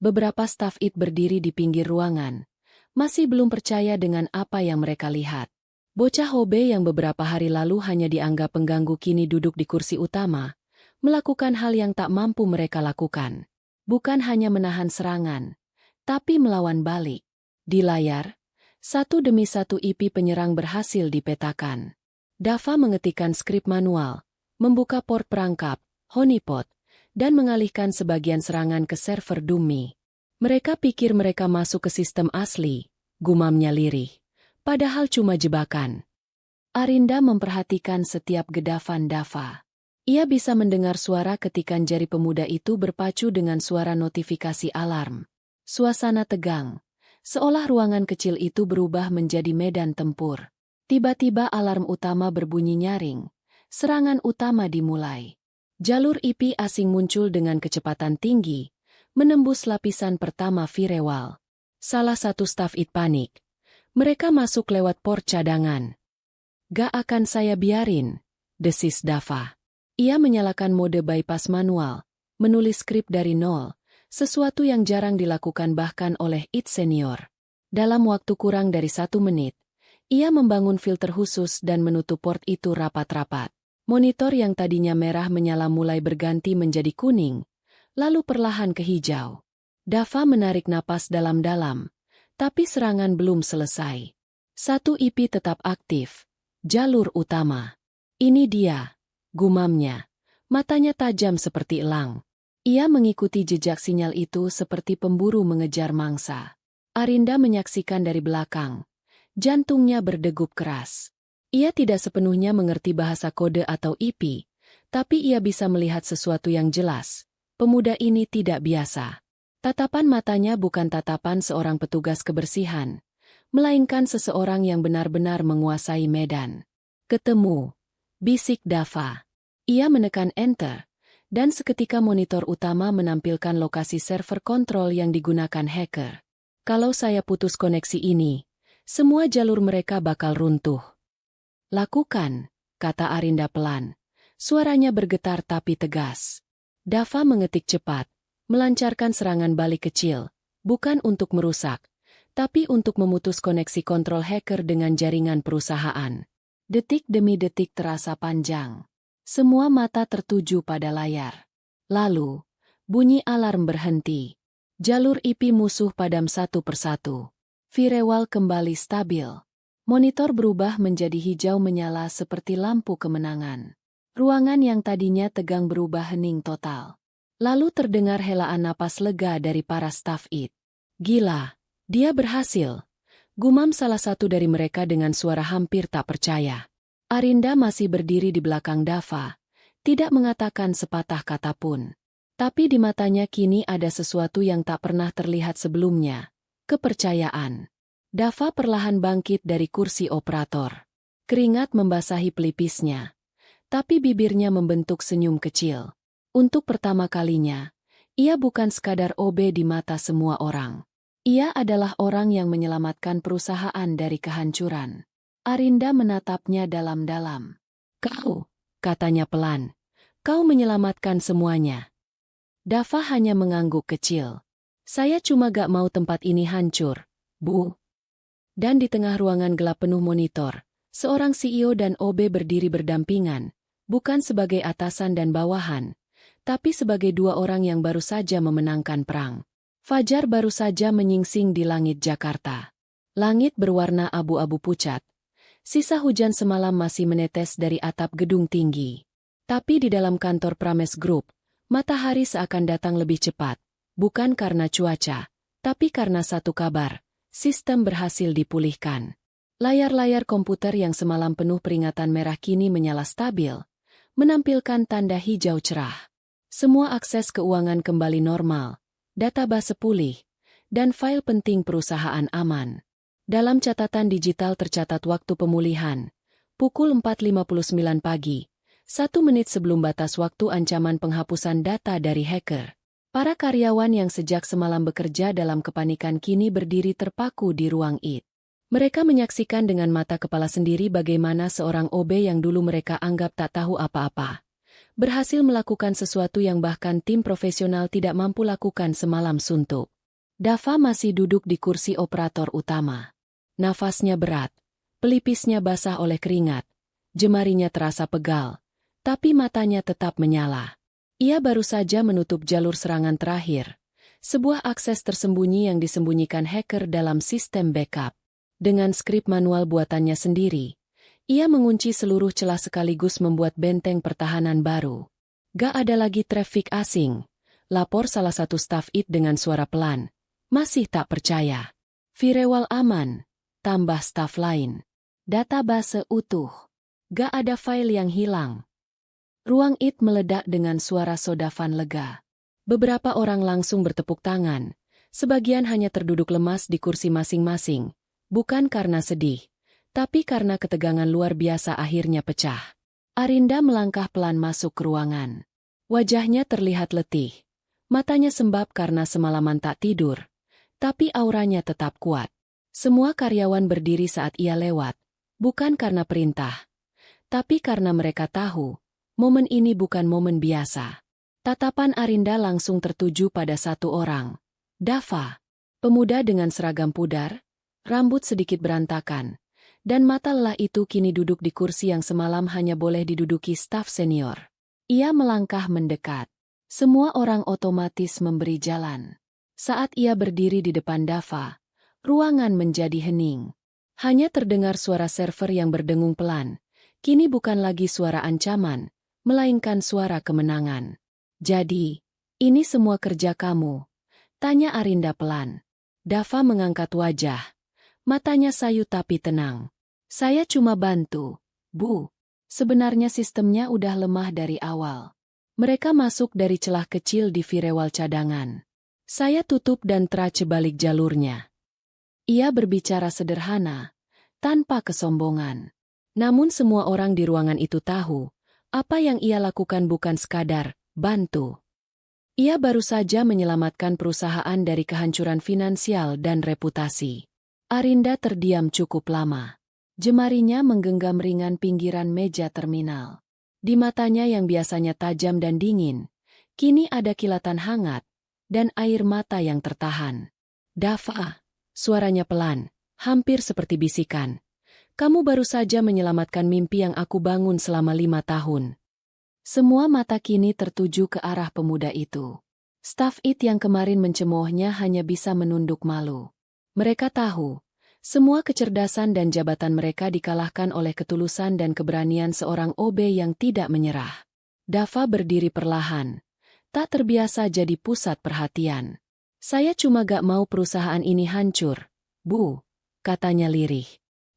Beberapa staf IT berdiri di pinggir ruangan. Masih belum percaya dengan apa yang mereka lihat. Bocah Hobe yang beberapa hari lalu hanya dianggap pengganggu kini duduk di kursi utama. Melakukan hal yang tak mampu mereka lakukan. Bukan hanya menahan serangan, tapi melawan balik. Di layar, satu demi satu IP penyerang berhasil dipetakan. Dava mengetikkan skrip manual, membuka port perangkap, honeypot, dan mengalihkan sebagian serangan ke server dummy. Mereka pikir mereka masuk ke sistem asli, gumamnya lirih. Padahal cuma jebakan. Arinda memperhatikan setiap gedavan Dava. Ia bisa mendengar suara ketikan jari pemuda itu berpacu dengan suara notifikasi alarm. Suasana tegang. Seolah ruangan kecil itu berubah menjadi medan tempur. Tiba-tiba alarm utama berbunyi nyaring. Serangan utama dimulai. Jalur IP asing muncul dengan kecepatan tinggi, menembus lapisan pertama firewall. Salah satu staf IT panik. Mereka masuk lewat port cadangan. Gak akan saya biarin, desis Dava. Ia menyalakan mode bypass manual, menulis skrip dari nol, sesuatu yang jarang dilakukan bahkan oleh IT senior. Dalam waktu kurang dari 1 menit, ia membangun filter khusus dan menutup port itu rapat-rapat. Monitor yang tadinya merah menyala mulai berganti menjadi kuning, lalu perlahan ke hijau. Dava menarik napas dalam-dalam, tapi serangan belum selesai. Satu IP tetap aktif, jalur utama. Ini dia. Gumamnya. Matanya tajam seperti elang. Ia mengikuti jejak sinyal itu seperti pemburu mengejar mangsa. Arinda menyaksikan dari belakang. Jantungnya berdegup keras. Ia tidak sepenuhnya mengerti bahasa kode atau IP, tapi ia bisa melihat sesuatu yang jelas. Pemuda ini tidak biasa. Tatapan matanya bukan tatapan seorang petugas kebersihan, melainkan seseorang yang benar-benar menguasai medan. Ketemu. Bisik Dava. Ia menekan enter, dan seketika monitor utama menampilkan lokasi server kontrol yang digunakan hacker. Kalau saya putus koneksi ini, semua jalur mereka bakal runtuh. Lakukan, kata Arinda pelan. Suaranya bergetar tapi tegas. Dava mengetik cepat, melancarkan serangan balik kecil, bukan untuk merusak, tapi untuk memutus koneksi kontrol hacker dengan jaringan perusahaan. Detik demi detik terasa panjang. Semua mata tertuju pada layar. Lalu, bunyi alarm berhenti. Jalur IP musuh padam satu persatu. Firewall kembali stabil. Monitor berubah menjadi hijau menyala seperti lampu kemenangan. Ruangan yang tadinya tegang berubah hening total. Lalu terdengar helaan napas lega dari para staf IT. Gila, dia berhasil. Gumam salah satu dari mereka dengan suara hampir tak percaya. Arinda masih berdiri di belakang Dava, tidak mengatakan sepatah kata pun. Tapi di matanya kini ada sesuatu yang tak pernah terlihat sebelumnya, kepercayaan. Dava perlahan bangkit dari kursi operator. Keringat membasahi pelipisnya, tapi bibirnya membentuk senyum kecil. Untuk pertama kalinya, ia bukan sekadar OB di mata semua orang. Ia adalah orang yang menyelamatkan perusahaan dari kehancuran. Arinda menatapnya dalam-dalam. Kau, katanya pelan, kau menyelamatkan semuanya. Dava hanya mengangguk kecil. Saya cuma gak mau tempat ini hancur, Bu. Dan di tengah ruangan gelap penuh monitor, seorang CEO dan OB berdiri berdampingan, bukan sebagai atasan dan bawahan, tapi sebagai dua orang yang baru saja memenangkan perang. Fajar baru saja menyingsing di langit Jakarta. Langit berwarna abu-abu pucat. Sisa hujan semalam masih menetes dari atap gedung tinggi. Tapi di dalam kantor Prames Group, matahari seakan datang lebih cepat. Bukan karena cuaca, tapi karena satu kabar. Sistem berhasil dipulihkan. Layar-layar komputer yang semalam penuh peringatan merah kini menyala stabil, menampilkan tanda hijau cerah. Semua akses keuangan kembali normal. database pulih, dan file penting perusahaan aman. Dalam catatan digital tercatat waktu pemulihan, pukul 4.59 pagi, 1 menit sebelum batas waktu ancaman penghapusan data dari hacker. Para karyawan yang sejak semalam bekerja dalam kepanikan kini berdiri terpaku di ruang IT. Mereka menyaksikan dengan mata kepala sendiri bagaimana seorang OB yang dulu mereka anggap tak tahu apa-apa berhasil melakukan sesuatu yang bahkan tim profesional tidak mampu lakukan semalam suntuk. Dava masih duduk di kursi operator utama. Nafasnya berat, pelipisnya basah oleh keringat, jemarinya terasa pegal, tapi matanya tetap menyala. Ia baru saja menutup jalur serangan terakhir, sebuah akses tersembunyi yang disembunyikan hacker dalam sistem backup. Dengan skrip manual buatannya sendiri, ia mengunci seluruh celah sekaligus membuat benteng pertahanan baru. Gak ada lagi trafik asing, lapor salah satu staf IT dengan suara pelan. Masih tak percaya. Firewall aman, tambah staf lain. Database utuh. Gak ada file yang hilang. Ruang IT meledak dengan suara Sodavan lega. Beberapa orang langsung bertepuk tangan. Sebagian hanya terduduk lemas di kursi masing-masing. Bukan karena sedih, tapi karena ketegangan luar biasa akhirnya pecah. Arinda melangkah pelan masuk ke ruangan. Wajahnya terlihat letih. Matanya sembab karena semalaman tak tidur. Tapi auranya tetap kuat. Semua karyawan berdiri saat ia lewat, bukan karena perintah, tapi karena mereka tahu, momen ini bukan momen biasa. Tatapan Arinda langsung tertuju pada satu orang, Dava. Pemuda dengan seragam pudar, rambut sedikit berantakan, dan mata lelah itu kini duduk di kursi yang semalam hanya boleh diduduki staf senior. Ia melangkah mendekat. Semua orang otomatis memberi jalan. Saat ia berdiri di depan Dava, ruangan menjadi hening. Hanya terdengar suara server yang berdengung pelan. Kini bukan lagi suara ancaman, melainkan suara kemenangan. Jadi, ini semua kerja kamu? Tanya Arinda pelan. Dava mengangkat wajah. Matanya sayu tapi tenang. Saya cuma bantu, Bu. Sebenarnya sistemnya udah lemah dari awal. Mereka masuk dari celah kecil di firewall cadangan. Saya tutup dan trace balik jalurnya. Ia berbicara sederhana, tanpa kesombongan. Namun semua orang di ruangan itu tahu, apa yang ia lakukan bukan sekadar bantu. Ia baru saja menyelamatkan perusahaan dari kehancuran finansial dan reputasi. Arinda terdiam cukup lama. Jemarinya menggenggam ringan pinggiran meja terminal. Di matanya yang biasanya tajam dan dingin, kini ada kilatan hangat, dan air mata yang tertahan. Dava, suaranya pelan, hampir seperti bisikan. Kamu baru saja menyelamatkan mimpi yang aku bangun selama 5 tahun. Semua mata kini tertuju ke arah pemuda itu. Staf IT yang kemarin mencemoohnya hanya bisa menunduk malu. Mereka tahu, semua kecerdasan dan jabatan mereka dikalahkan oleh ketulusan dan keberanian seorang OB yang tidak menyerah. Dava berdiri perlahan. Tak terbiasa jadi pusat perhatian. Saya cuma gak mau perusahaan ini hancur, Bu, katanya lirih.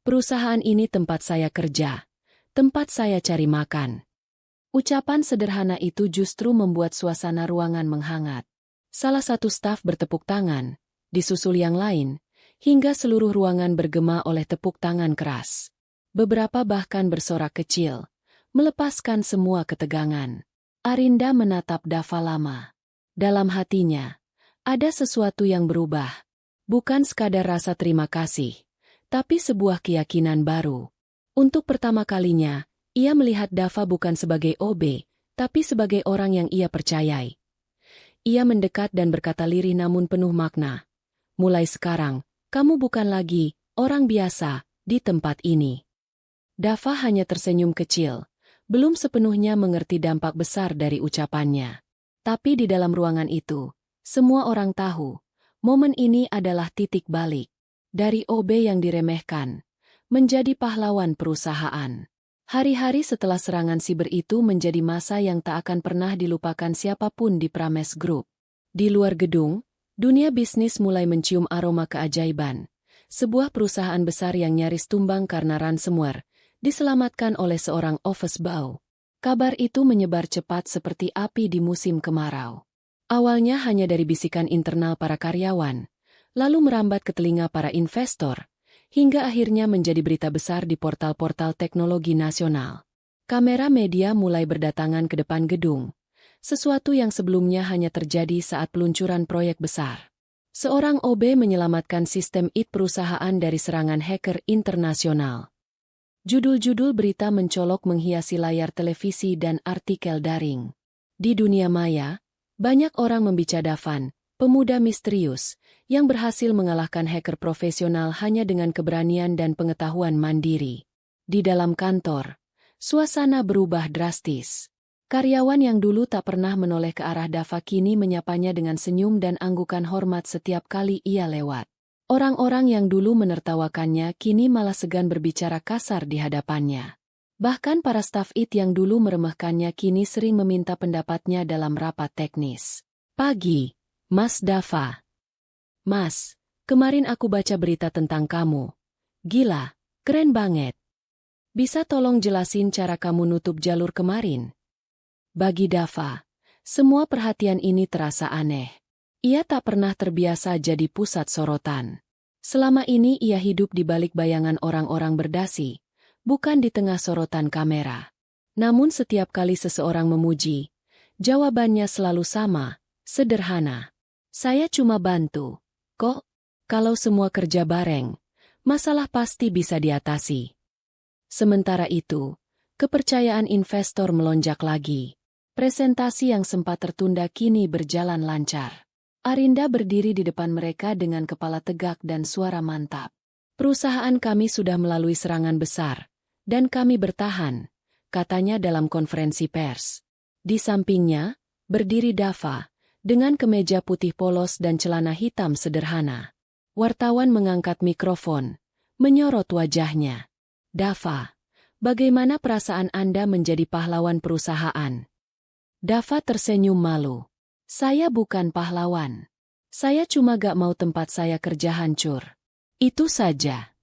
Perusahaan ini tempat saya kerja, tempat saya cari makan. Ucapan sederhana itu justru membuat suasana ruangan menghangat. Salah satu staf bertepuk tangan, disusul yang lain, hingga seluruh ruangan bergema oleh tepuk tangan keras. Beberapa bahkan bersorak kecil, melepaskan semua ketegangan. Arinda menatap Dava lama. Dalam hatinya, ada sesuatu yang berubah. Bukan sekadar rasa terima kasih, tapi sebuah keyakinan baru. Untuk pertama kalinya, ia melihat Dava bukan sebagai OB, tapi sebagai orang yang ia percayai. Ia mendekat dan berkata lirih namun penuh makna. Mulai sekarang, kamu bukan lagi orang biasa di tempat ini. Dava hanya tersenyum kecil. Belum sepenuhnya mengerti dampak besar dari ucapannya. Tapi di dalam ruangan itu, semua orang tahu, momen ini adalah titik balik. Dari OB yang diremehkan, menjadi pahlawan perusahaan. Hari-hari setelah serangan siber itu menjadi masa yang tak akan pernah dilupakan siapapun di Prames Group. Di luar gedung, dunia bisnis mulai mencium aroma keajaiban. Sebuah perusahaan besar yang nyaris tumbang karena ransomware, diselamatkan oleh seorang office boy. Kabar itu menyebar cepat seperti api di musim kemarau. Awalnya hanya dari bisikan internal para karyawan, lalu merambat ke telinga para investor, hingga akhirnya menjadi berita besar di portal-portal teknologi nasional. Kamera media mulai berdatangan ke depan gedung, sesuatu yang sebelumnya hanya terjadi saat peluncuran proyek besar. Seorang OB menyelamatkan sistem IT perusahaan dari serangan hacker internasional. Judul-judul berita mencolok menghiasi layar televisi dan artikel daring. Di dunia maya, banyak orang membicarakan pemuda misterius yang berhasil mengalahkan hacker profesional hanya dengan keberanian dan pengetahuan mandiri. Di dalam kantor, suasana berubah drastis. Karyawan yang dulu tak pernah menoleh ke arah Dava kini menyapanya dengan senyum dan anggukan hormat setiap kali ia lewat. Orang-orang yang dulu menertawakannya kini malah segan berbicara kasar di hadapannya. Bahkan para staf IT yang dulu meremehkannya kini sering meminta pendapatnya dalam rapat teknis. Pagi, Mas Dava. Mas, kemarin aku baca berita tentang kamu. Gila, keren banget. Bisa tolong jelasin cara kamu nutup jalur kemarin? Bagi Dava, semua perhatian ini terasa aneh. Ia tak pernah terbiasa jadi pusat sorotan. Selama ini ia hidup di balik bayangan orang-orang berdasi, bukan di tengah sorotan kamera. Namun setiap kali seseorang memuji, jawabannya selalu sama, sederhana. Saya cuma bantu. Kok? Kalau semua kerja bareng, masalah pasti bisa diatasi. Sementara itu, kepercayaan investor melonjak lagi. Presentasi yang sempat tertunda kini berjalan lancar. Arinda berdiri di depan mereka dengan kepala tegak dan suara mantap. Perusahaan kami sudah melalui serangan besar, dan kami bertahan, katanya dalam konferensi pers. Di sampingnya, berdiri Dava, dengan kemeja putih polos dan celana hitam sederhana. Wartawan mengangkat mikrofon, menyorot wajahnya. Dava, bagaimana perasaan Anda menjadi pahlawan perusahaan? Dava tersenyum malu. Saya bukan pahlawan. Saya cuma gak mau tempat saya kerja hancur. Itu saja.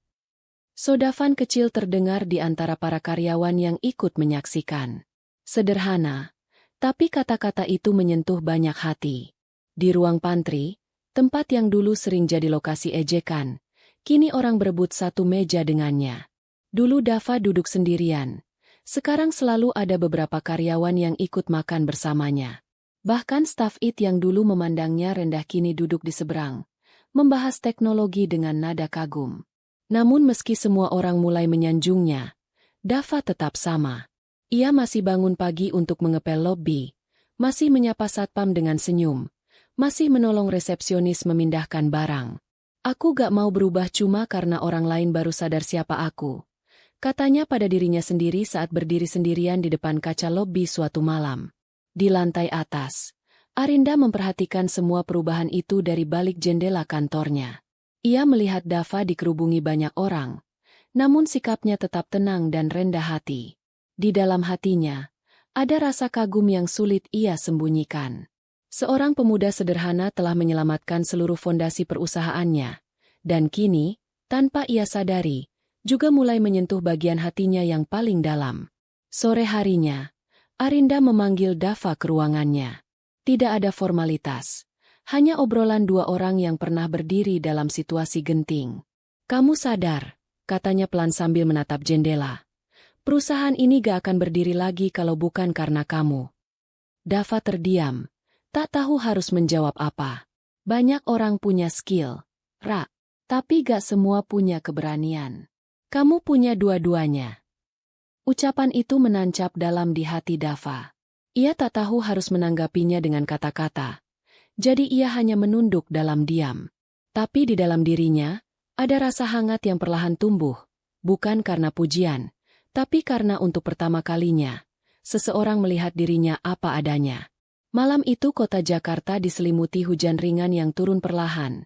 Sodavan kecil terdengar di antara para karyawan yang ikut menyaksikan. Sederhana, tapi kata-kata itu menyentuh banyak hati. Di ruang pantry, tempat yang dulu sering jadi lokasi ejekan, kini orang berebut satu meja dengannya. Dulu Dava duduk sendirian. Sekarang selalu ada beberapa karyawan yang ikut makan bersamanya. Bahkan staf IT yang dulu memandangnya rendah kini duduk di seberang, membahas teknologi dengan nada kagum. Namun meski semua orang mulai menyanjungnya, Dava tetap sama. Ia masih bangun pagi untuk mengepel lobi, masih menyapa satpam dengan senyum, masih menolong resepsionis memindahkan barang. Aku gak mau berubah cuma karena orang lain baru sadar siapa aku, katanya pada dirinya sendiri saat berdiri sendirian di depan kaca lobi suatu malam. Di lantai atas, Arinda memperhatikan semua perubahan itu dari balik jendela kantornya. Ia melihat Dava dikerubungi banyak orang, namun sikapnya tetap tenang dan rendah hati. Di dalam hatinya, ada rasa kagum yang sulit ia sembunyikan. Seorang pemuda sederhana telah menyelamatkan seluruh fondasi perusahaannya, dan kini, tanpa ia sadari, juga mulai menyentuh bagian hatinya yang paling dalam. Sore harinya, Arinda memanggil Dava ke ruangannya. Tidak ada formalitas. Hanya obrolan dua orang yang pernah berdiri dalam situasi genting. Kamu sadar, katanya pelan sambil menatap jendela. Perusahaan ini gak akan berdiri lagi kalau bukan karena kamu. Dava terdiam, tak tahu harus menjawab apa. Banyak orang punya skill, tapi gak semua punya keberanian. Kamu punya dua-duanya. Ucapan itu menancap dalam di hati Dava. Ia tak tahu harus menanggapinya dengan kata-kata. Jadi ia hanya menunduk dalam diam. Tapi di dalam dirinya, ada rasa hangat yang perlahan tumbuh, bukan karena pujian, tapi karena untuk pertama kalinya, seseorang melihat dirinya apa adanya. Malam itu kota Jakarta diselimuti hujan ringan yang turun perlahan,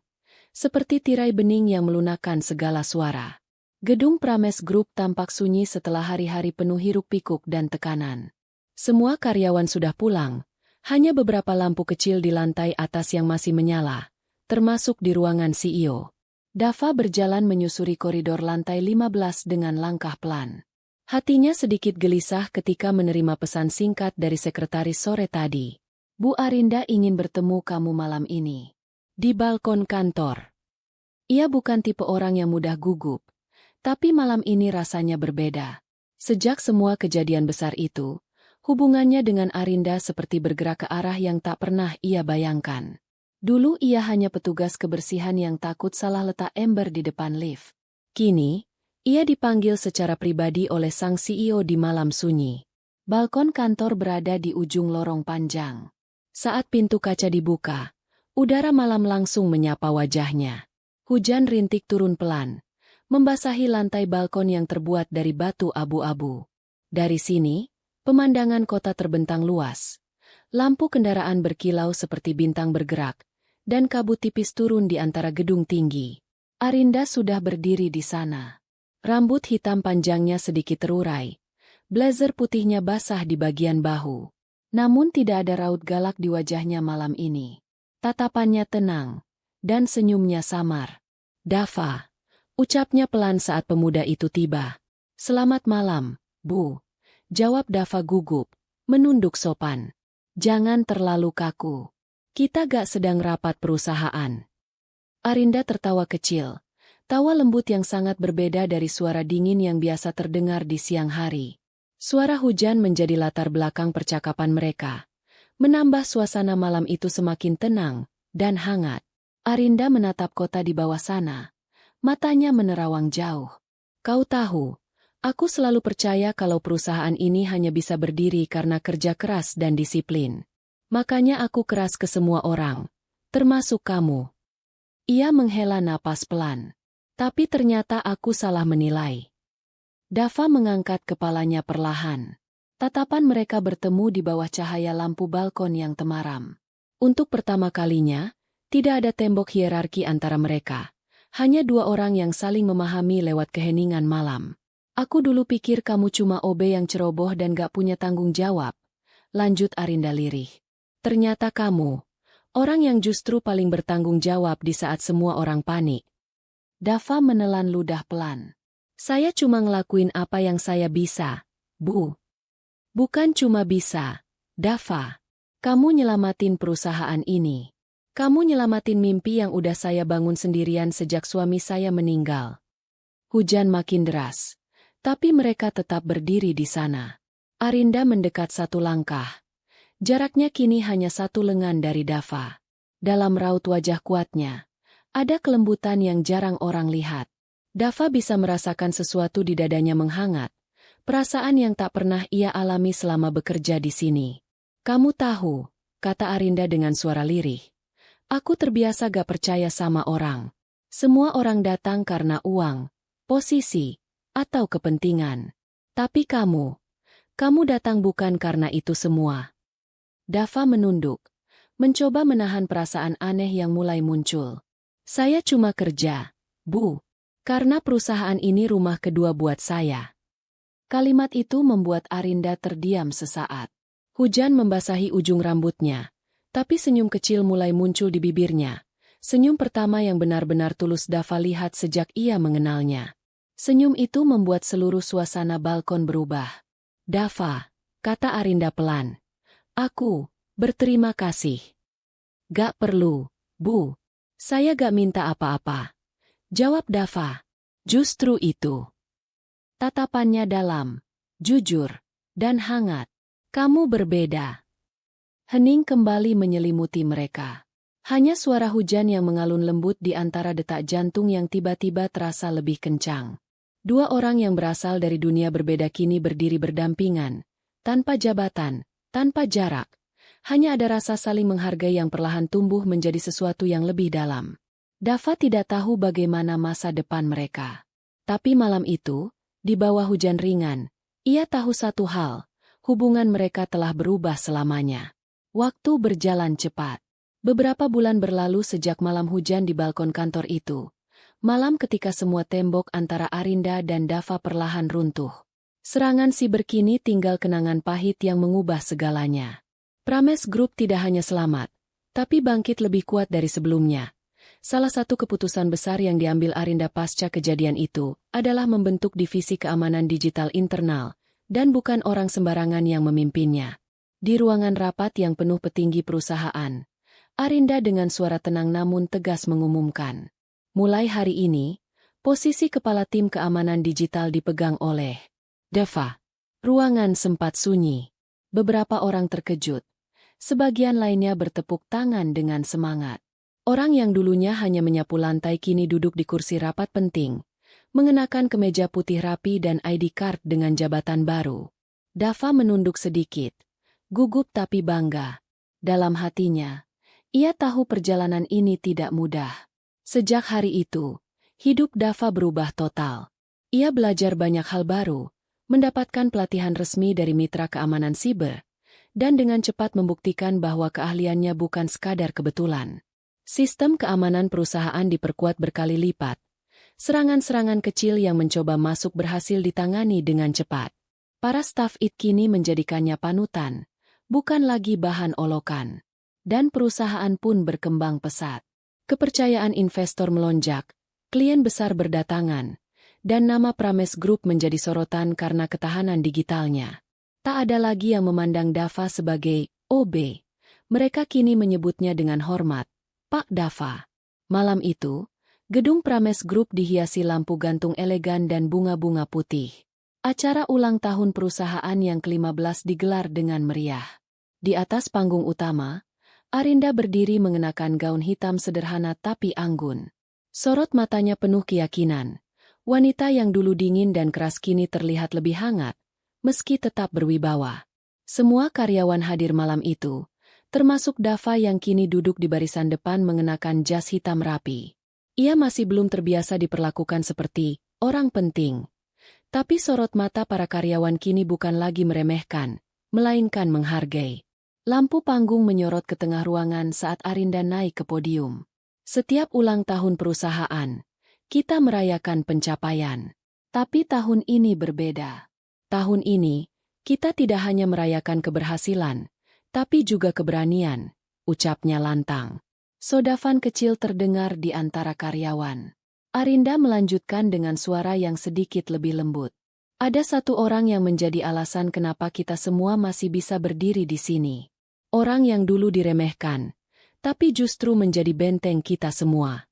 seperti tirai bening yang melunakkan segala suara. Gedung Prames Group tampak sunyi setelah hari-hari penuh hiruk-pikuk dan tekanan. Semua karyawan sudah pulang. Hanya beberapa lampu kecil di lantai atas yang masih menyala, termasuk di ruangan CEO. Dava berjalan menyusuri koridor lantai 15 dengan langkah pelan. Hatinya sedikit gelisah ketika menerima pesan singkat dari sekretaris sore tadi. Bu Arinda ingin bertemu kamu malam ini. Di balkon kantor. Ia bukan tipe orang yang mudah gugup. Tapi malam ini rasanya berbeda. Sejak semua kejadian besar itu, hubungannya dengan Arinda seperti bergerak ke arah yang tak pernah ia bayangkan. Dulu ia hanya petugas kebersihan yang takut salah letak ember di depan lift. Kini, ia dipanggil secara pribadi oleh sang CEO di malam sunyi. Balkon kantor berada di ujung lorong panjang. Saat pintu kaca dibuka, udara malam langsung menyapa wajahnya. Hujan rintik turun pelan, membasahi lantai balkon yang terbuat dari batu abu-abu. Dari sini, pemandangan kota terbentang luas. Lampu kendaraan berkilau seperti bintang bergerak, dan kabut tipis turun di antara gedung tinggi. Arinda sudah berdiri di sana. Rambut hitam panjangnya sedikit terurai. Blazer putihnya basah di bagian bahu. Namun tidak ada raut galak di wajahnya malam ini. Tatapannya tenang, dan senyumnya samar. "Dava," ucapnya pelan saat pemuda itu tiba. "Selamat malam, Bu," jawab Dava gugup, menunduk sopan. "Jangan terlalu kaku. Kita gak sedang rapat perusahaan." Arinda tertawa kecil. Tawa lembut yang sangat berbeda dari suara dingin yang biasa terdengar di siang hari. Suara hujan menjadi latar belakang percakapan mereka, menambah suasana malam itu semakin tenang dan hangat. Arinda menatap kota di bawah sana, matanya menerawang jauh. "Kau tahu, aku selalu percaya kalau perusahaan ini hanya bisa berdiri karena kerja keras dan disiplin. Makanya aku keras ke semua orang, termasuk kamu." Ia menghela napas pelan. "Tapi ternyata aku salah menilai." Dava mengangkat kepalanya perlahan. Tatapan mereka bertemu di bawah cahaya lampu balkon yang temaram. Untuk pertama kalinya, tidak ada tembok hierarki antara mereka. Hanya dua orang yang saling memahami lewat keheningan malam. "Aku dulu pikir kamu cuma OB yang ceroboh dan gak punya tanggung jawab," lanjut Arinda lirih. "Ternyata kamu, orang yang justru paling bertanggung jawab di saat semua orang panik." Dava menelan ludah pelan. "Saya cuma ngelakuin apa yang saya bisa, Bu." "Bukan cuma bisa, Dava. Kamu nyelamatin perusahaan ini. Kamu nyelamatin mimpi yang udah saya bangun sendirian sejak suami saya meninggal." Hujan makin deras, tapi mereka tetap berdiri di sana. Arinda mendekat satu langkah. Jaraknya kini hanya satu lengan dari Dava. Dalam raut wajah kuatnya, ada kelembutan yang jarang orang lihat. Dava bisa merasakan sesuatu di dadanya menghangat, perasaan yang tak pernah ia alami selama bekerja di sini. "Kamu tahu," kata Arinda dengan suara lirih, "aku terbiasa gak percaya sama orang. Semua orang datang karena uang, posisi, atau kepentingan. Tapi kamu datang bukan karena itu semua." Dava menunduk, mencoba menahan perasaan aneh yang mulai muncul. "Saya cuma kerja, Bu. Karena perusahaan ini rumah kedua buat saya." Kalimat itu membuat Arinda terdiam sesaat. Hujan membasahi ujung rambutnya, tapi senyum kecil mulai muncul di bibirnya. Senyum pertama yang benar-benar tulus Dava lihat sejak ia mengenalnya. Senyum itu membuat seluruh suasana balkon berubah. "Dava," kata Arinda pelan, "aku berterima kasih." "Gak perlu, Bu. Saya gak minta apa-apa," jawab Dava. "Justru itu." Tatapannya dalam, jujur, dan hangat. "Kamu berbeda." Hening kembali menyelimuti mereka. Hanya suara hujan yang mengalun lembut di antara detak jantung yang tiba-tiba terasa lebih kencang. Dua orang yang berasal dari dunia berbeda kini berdiri berdampingan, tanpa jabatan, tanpa jarak. Hanya ada rasa saling menghargai yang perlahan tumbuh menjadi sesuatu yang lebih dalam. Dava tidak tahu bagaimana masa depan mereka. Tapi malam itu, di bawah hujan ringan, ia tahu satu hal, hubungan mereka telah berubah selamanya. Waktu berjalan cepat. Beberapa bulan berlalu sejak malam hujan di balkon kantor itu. Malam ketika semua tembok antara Arinda dan Dava perlahan runtuh. Serangan siber kini tinggal kenangan pahit yang mengubah segalanya. Prames Group tidak hanya selamat, tapi bangkit lebih kuat dari sebelumnya. Salah satu keputusan besar yang diambil Arinda pasca kejadian itu adalah membentuk divisi keamanan digital internal, dan bukan orang sembarangan yang memimpinnya. Di ruangan rapat yang penuh petinggi perusahaan, Arinda dengan suara tenang namun tegas mengumumkan. Mulai hari ini, posisi kepala tim keamanan digital dipegang oleh Dava. Ruangan sempat sunyi. Beberapa orang terkejut. Sebagian lainnya bertepuk tangan dengan semangat. Orang yang dulunya hanya menyapu lantai kini duduk di kursi rapat penting, mengenakan kemeja putih rapi dan ID card dengan jabatan baru. Dava menunduk sedikit, gugup tapi bangga. Dalam hatinya, ia tahu perjalanan ini tidak mudah. Sejak hari itu, hidup Dava berubah total. Ia belajar banyak hal baru, mendapatkan pelatihan resmi dari mitra keamanan siber, dan dengan cepat membuktikan bahwa keahliannya bukan sekadar kebetulan. Sistem keamanan perusahaan diperkuat berkali lipat. Serangan-serangan kecil yang mencoba masuk berhasil ditangani dengan cepat. Para staf IT kini menjadikannya panutan, bukan lagi bahan olokan. Dan perusahaan pun berkembang pesat. Kepercayaan investor melonjak, klien besar berdatangan, dan nama Prames Group menjadi sorotan karena ketahanan digitalnya. Tak ada lagi yang memandang Dava sebagai OB. Mereka kini menyebutnya dengan hormat, Pak Dava. Malam itu, gedung Prames Group dihiasi lampu gantung elegan dan bunga-bunga putih. Acara ulang tahun perusahaan yang ke-15 digelar dengan meriah. Di atas panggung utama, Arinda berdiri mengenakan gaun hitam sederhana tapi anggun. Sorot matanya penuh keyakinan. Wanita yang dulu dingin dan keras kini terlihat lebih hangat, meski tetap berwibawa. Semua karyawan hadir malam itu, termasuk Dava yang kini duduk di barisan depan mengenakan jas hitam rapi. Ia masih belum terbiasa diperlakukan seperti orang penting. Tapi sorot mata para karyawan kini bukan lagi meremehkan, melainkan menghargai. Lampu panggung menyorot ke tengah ruangan saat Arinda naik ke podium. Setiap ulang tahun perusahaan, kita merayakan pencapaian. Tapi tahun ini berbeda. Tahun ini, kita tidak hanya merayakan keberhasilan, tapi juga keberanian, ucapnya lantang. Sodavan kecil terdengar di antara karyawan. Arinda melanjutkan dengan suara yang sedikit lebih lembut. Ada satu orang yang menjadi alasan kenapa kita semua masih bisa berdiri di sini. Orang yang dulu diremehkan, tapi justru menjadi benteng kita semua.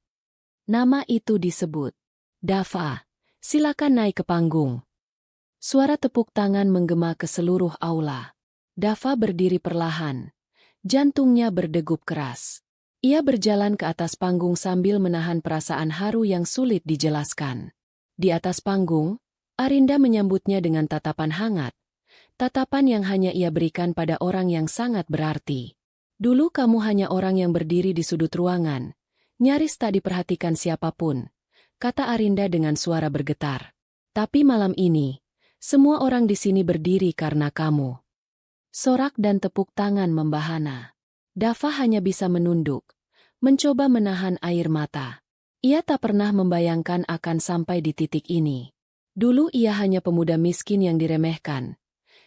Nama itu disebut Dava. Silakan naik ke panggung. Suara tepuk tangan menggema ke seluruh aula. Dava berdiri perlahan. Jantungnya berdegup keras. Ia berjalan ke atas panggung sambil menahan perasaan haru yang sulit dijelaskan. Di atas panggung, Arinda menyambutnya dengan tatapan hangat. Tatapan yang hanya ia berikan pada orang yang sangat berarti. Dulu kamu hanya orang yang berdiri di sudut ruangan, nyaris tak diperhatikan siapapun, kata Arinda dengan suara bergetar. Tapi malam ini, semua orang di sini berdiri karena kamu. Sorak dan tepuk tangan membahana. Dava hanya bisa menunduk, mencoba menahan air mata. Ia tak pernah membayangkan akan sampai di titik ini. Dulu ia hanya pemuda miskin yang diremehkan.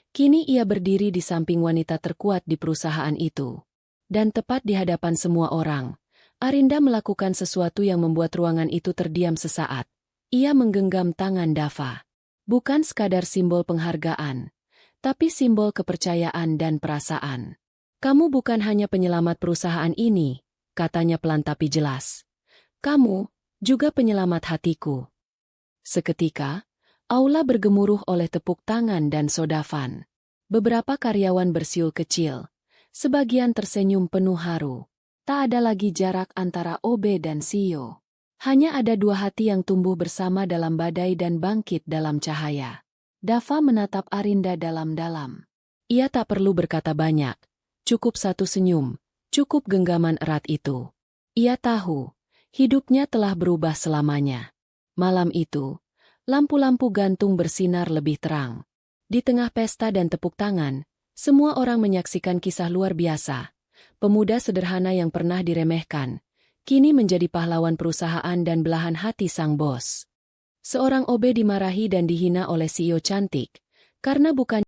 Kini ia berdiri di samping wanita terkuat di perusahaan itu. Dan tepat di hadapan semua orang, Arinda melakukan sesuatu yang membuat ruangan itu terdiam sesaat. Ia menggenggam tangan Dava. Bukan sekadar simbol penghargaan, tapi simbol kepercayaan dan perasaan. Kamu bukan hanya penyelamat perusahaan ini, katanya pelan tapi jelas. Kamu juga penyelamat hatiku. Seketika, aula bergemuruh oleh tepuk tangan dan sodavan. Beberapa karyawan bersiul kecil. Sebagian tersenyum penuh haru. Tak ada lagi jarak antara OB dan CEO. Hanya ada dua hati yang tumbuh bersama dalam badai dan bangkit dalam cahaya. Dava menatap Arinda dalam-dalam. Ia tak perlu berkata banyak. Cukup satu senyum, cukup genggaman erat itu. Ia tahu, hidupnya telah berubah selamanya. Malam itu, lampu-lampu gantung bersinar lebih terang. Di tengah pesta dan tepuk tangan, semua orang menyaksikan kisah luar biasa. Pemuda sederhana yang pernah diremehkan, kini menjadi pahlawan perusahaan dan belahan hati sang bos. Seorang OB dimarahi dan dihina oleh CEO cantik, karena bukan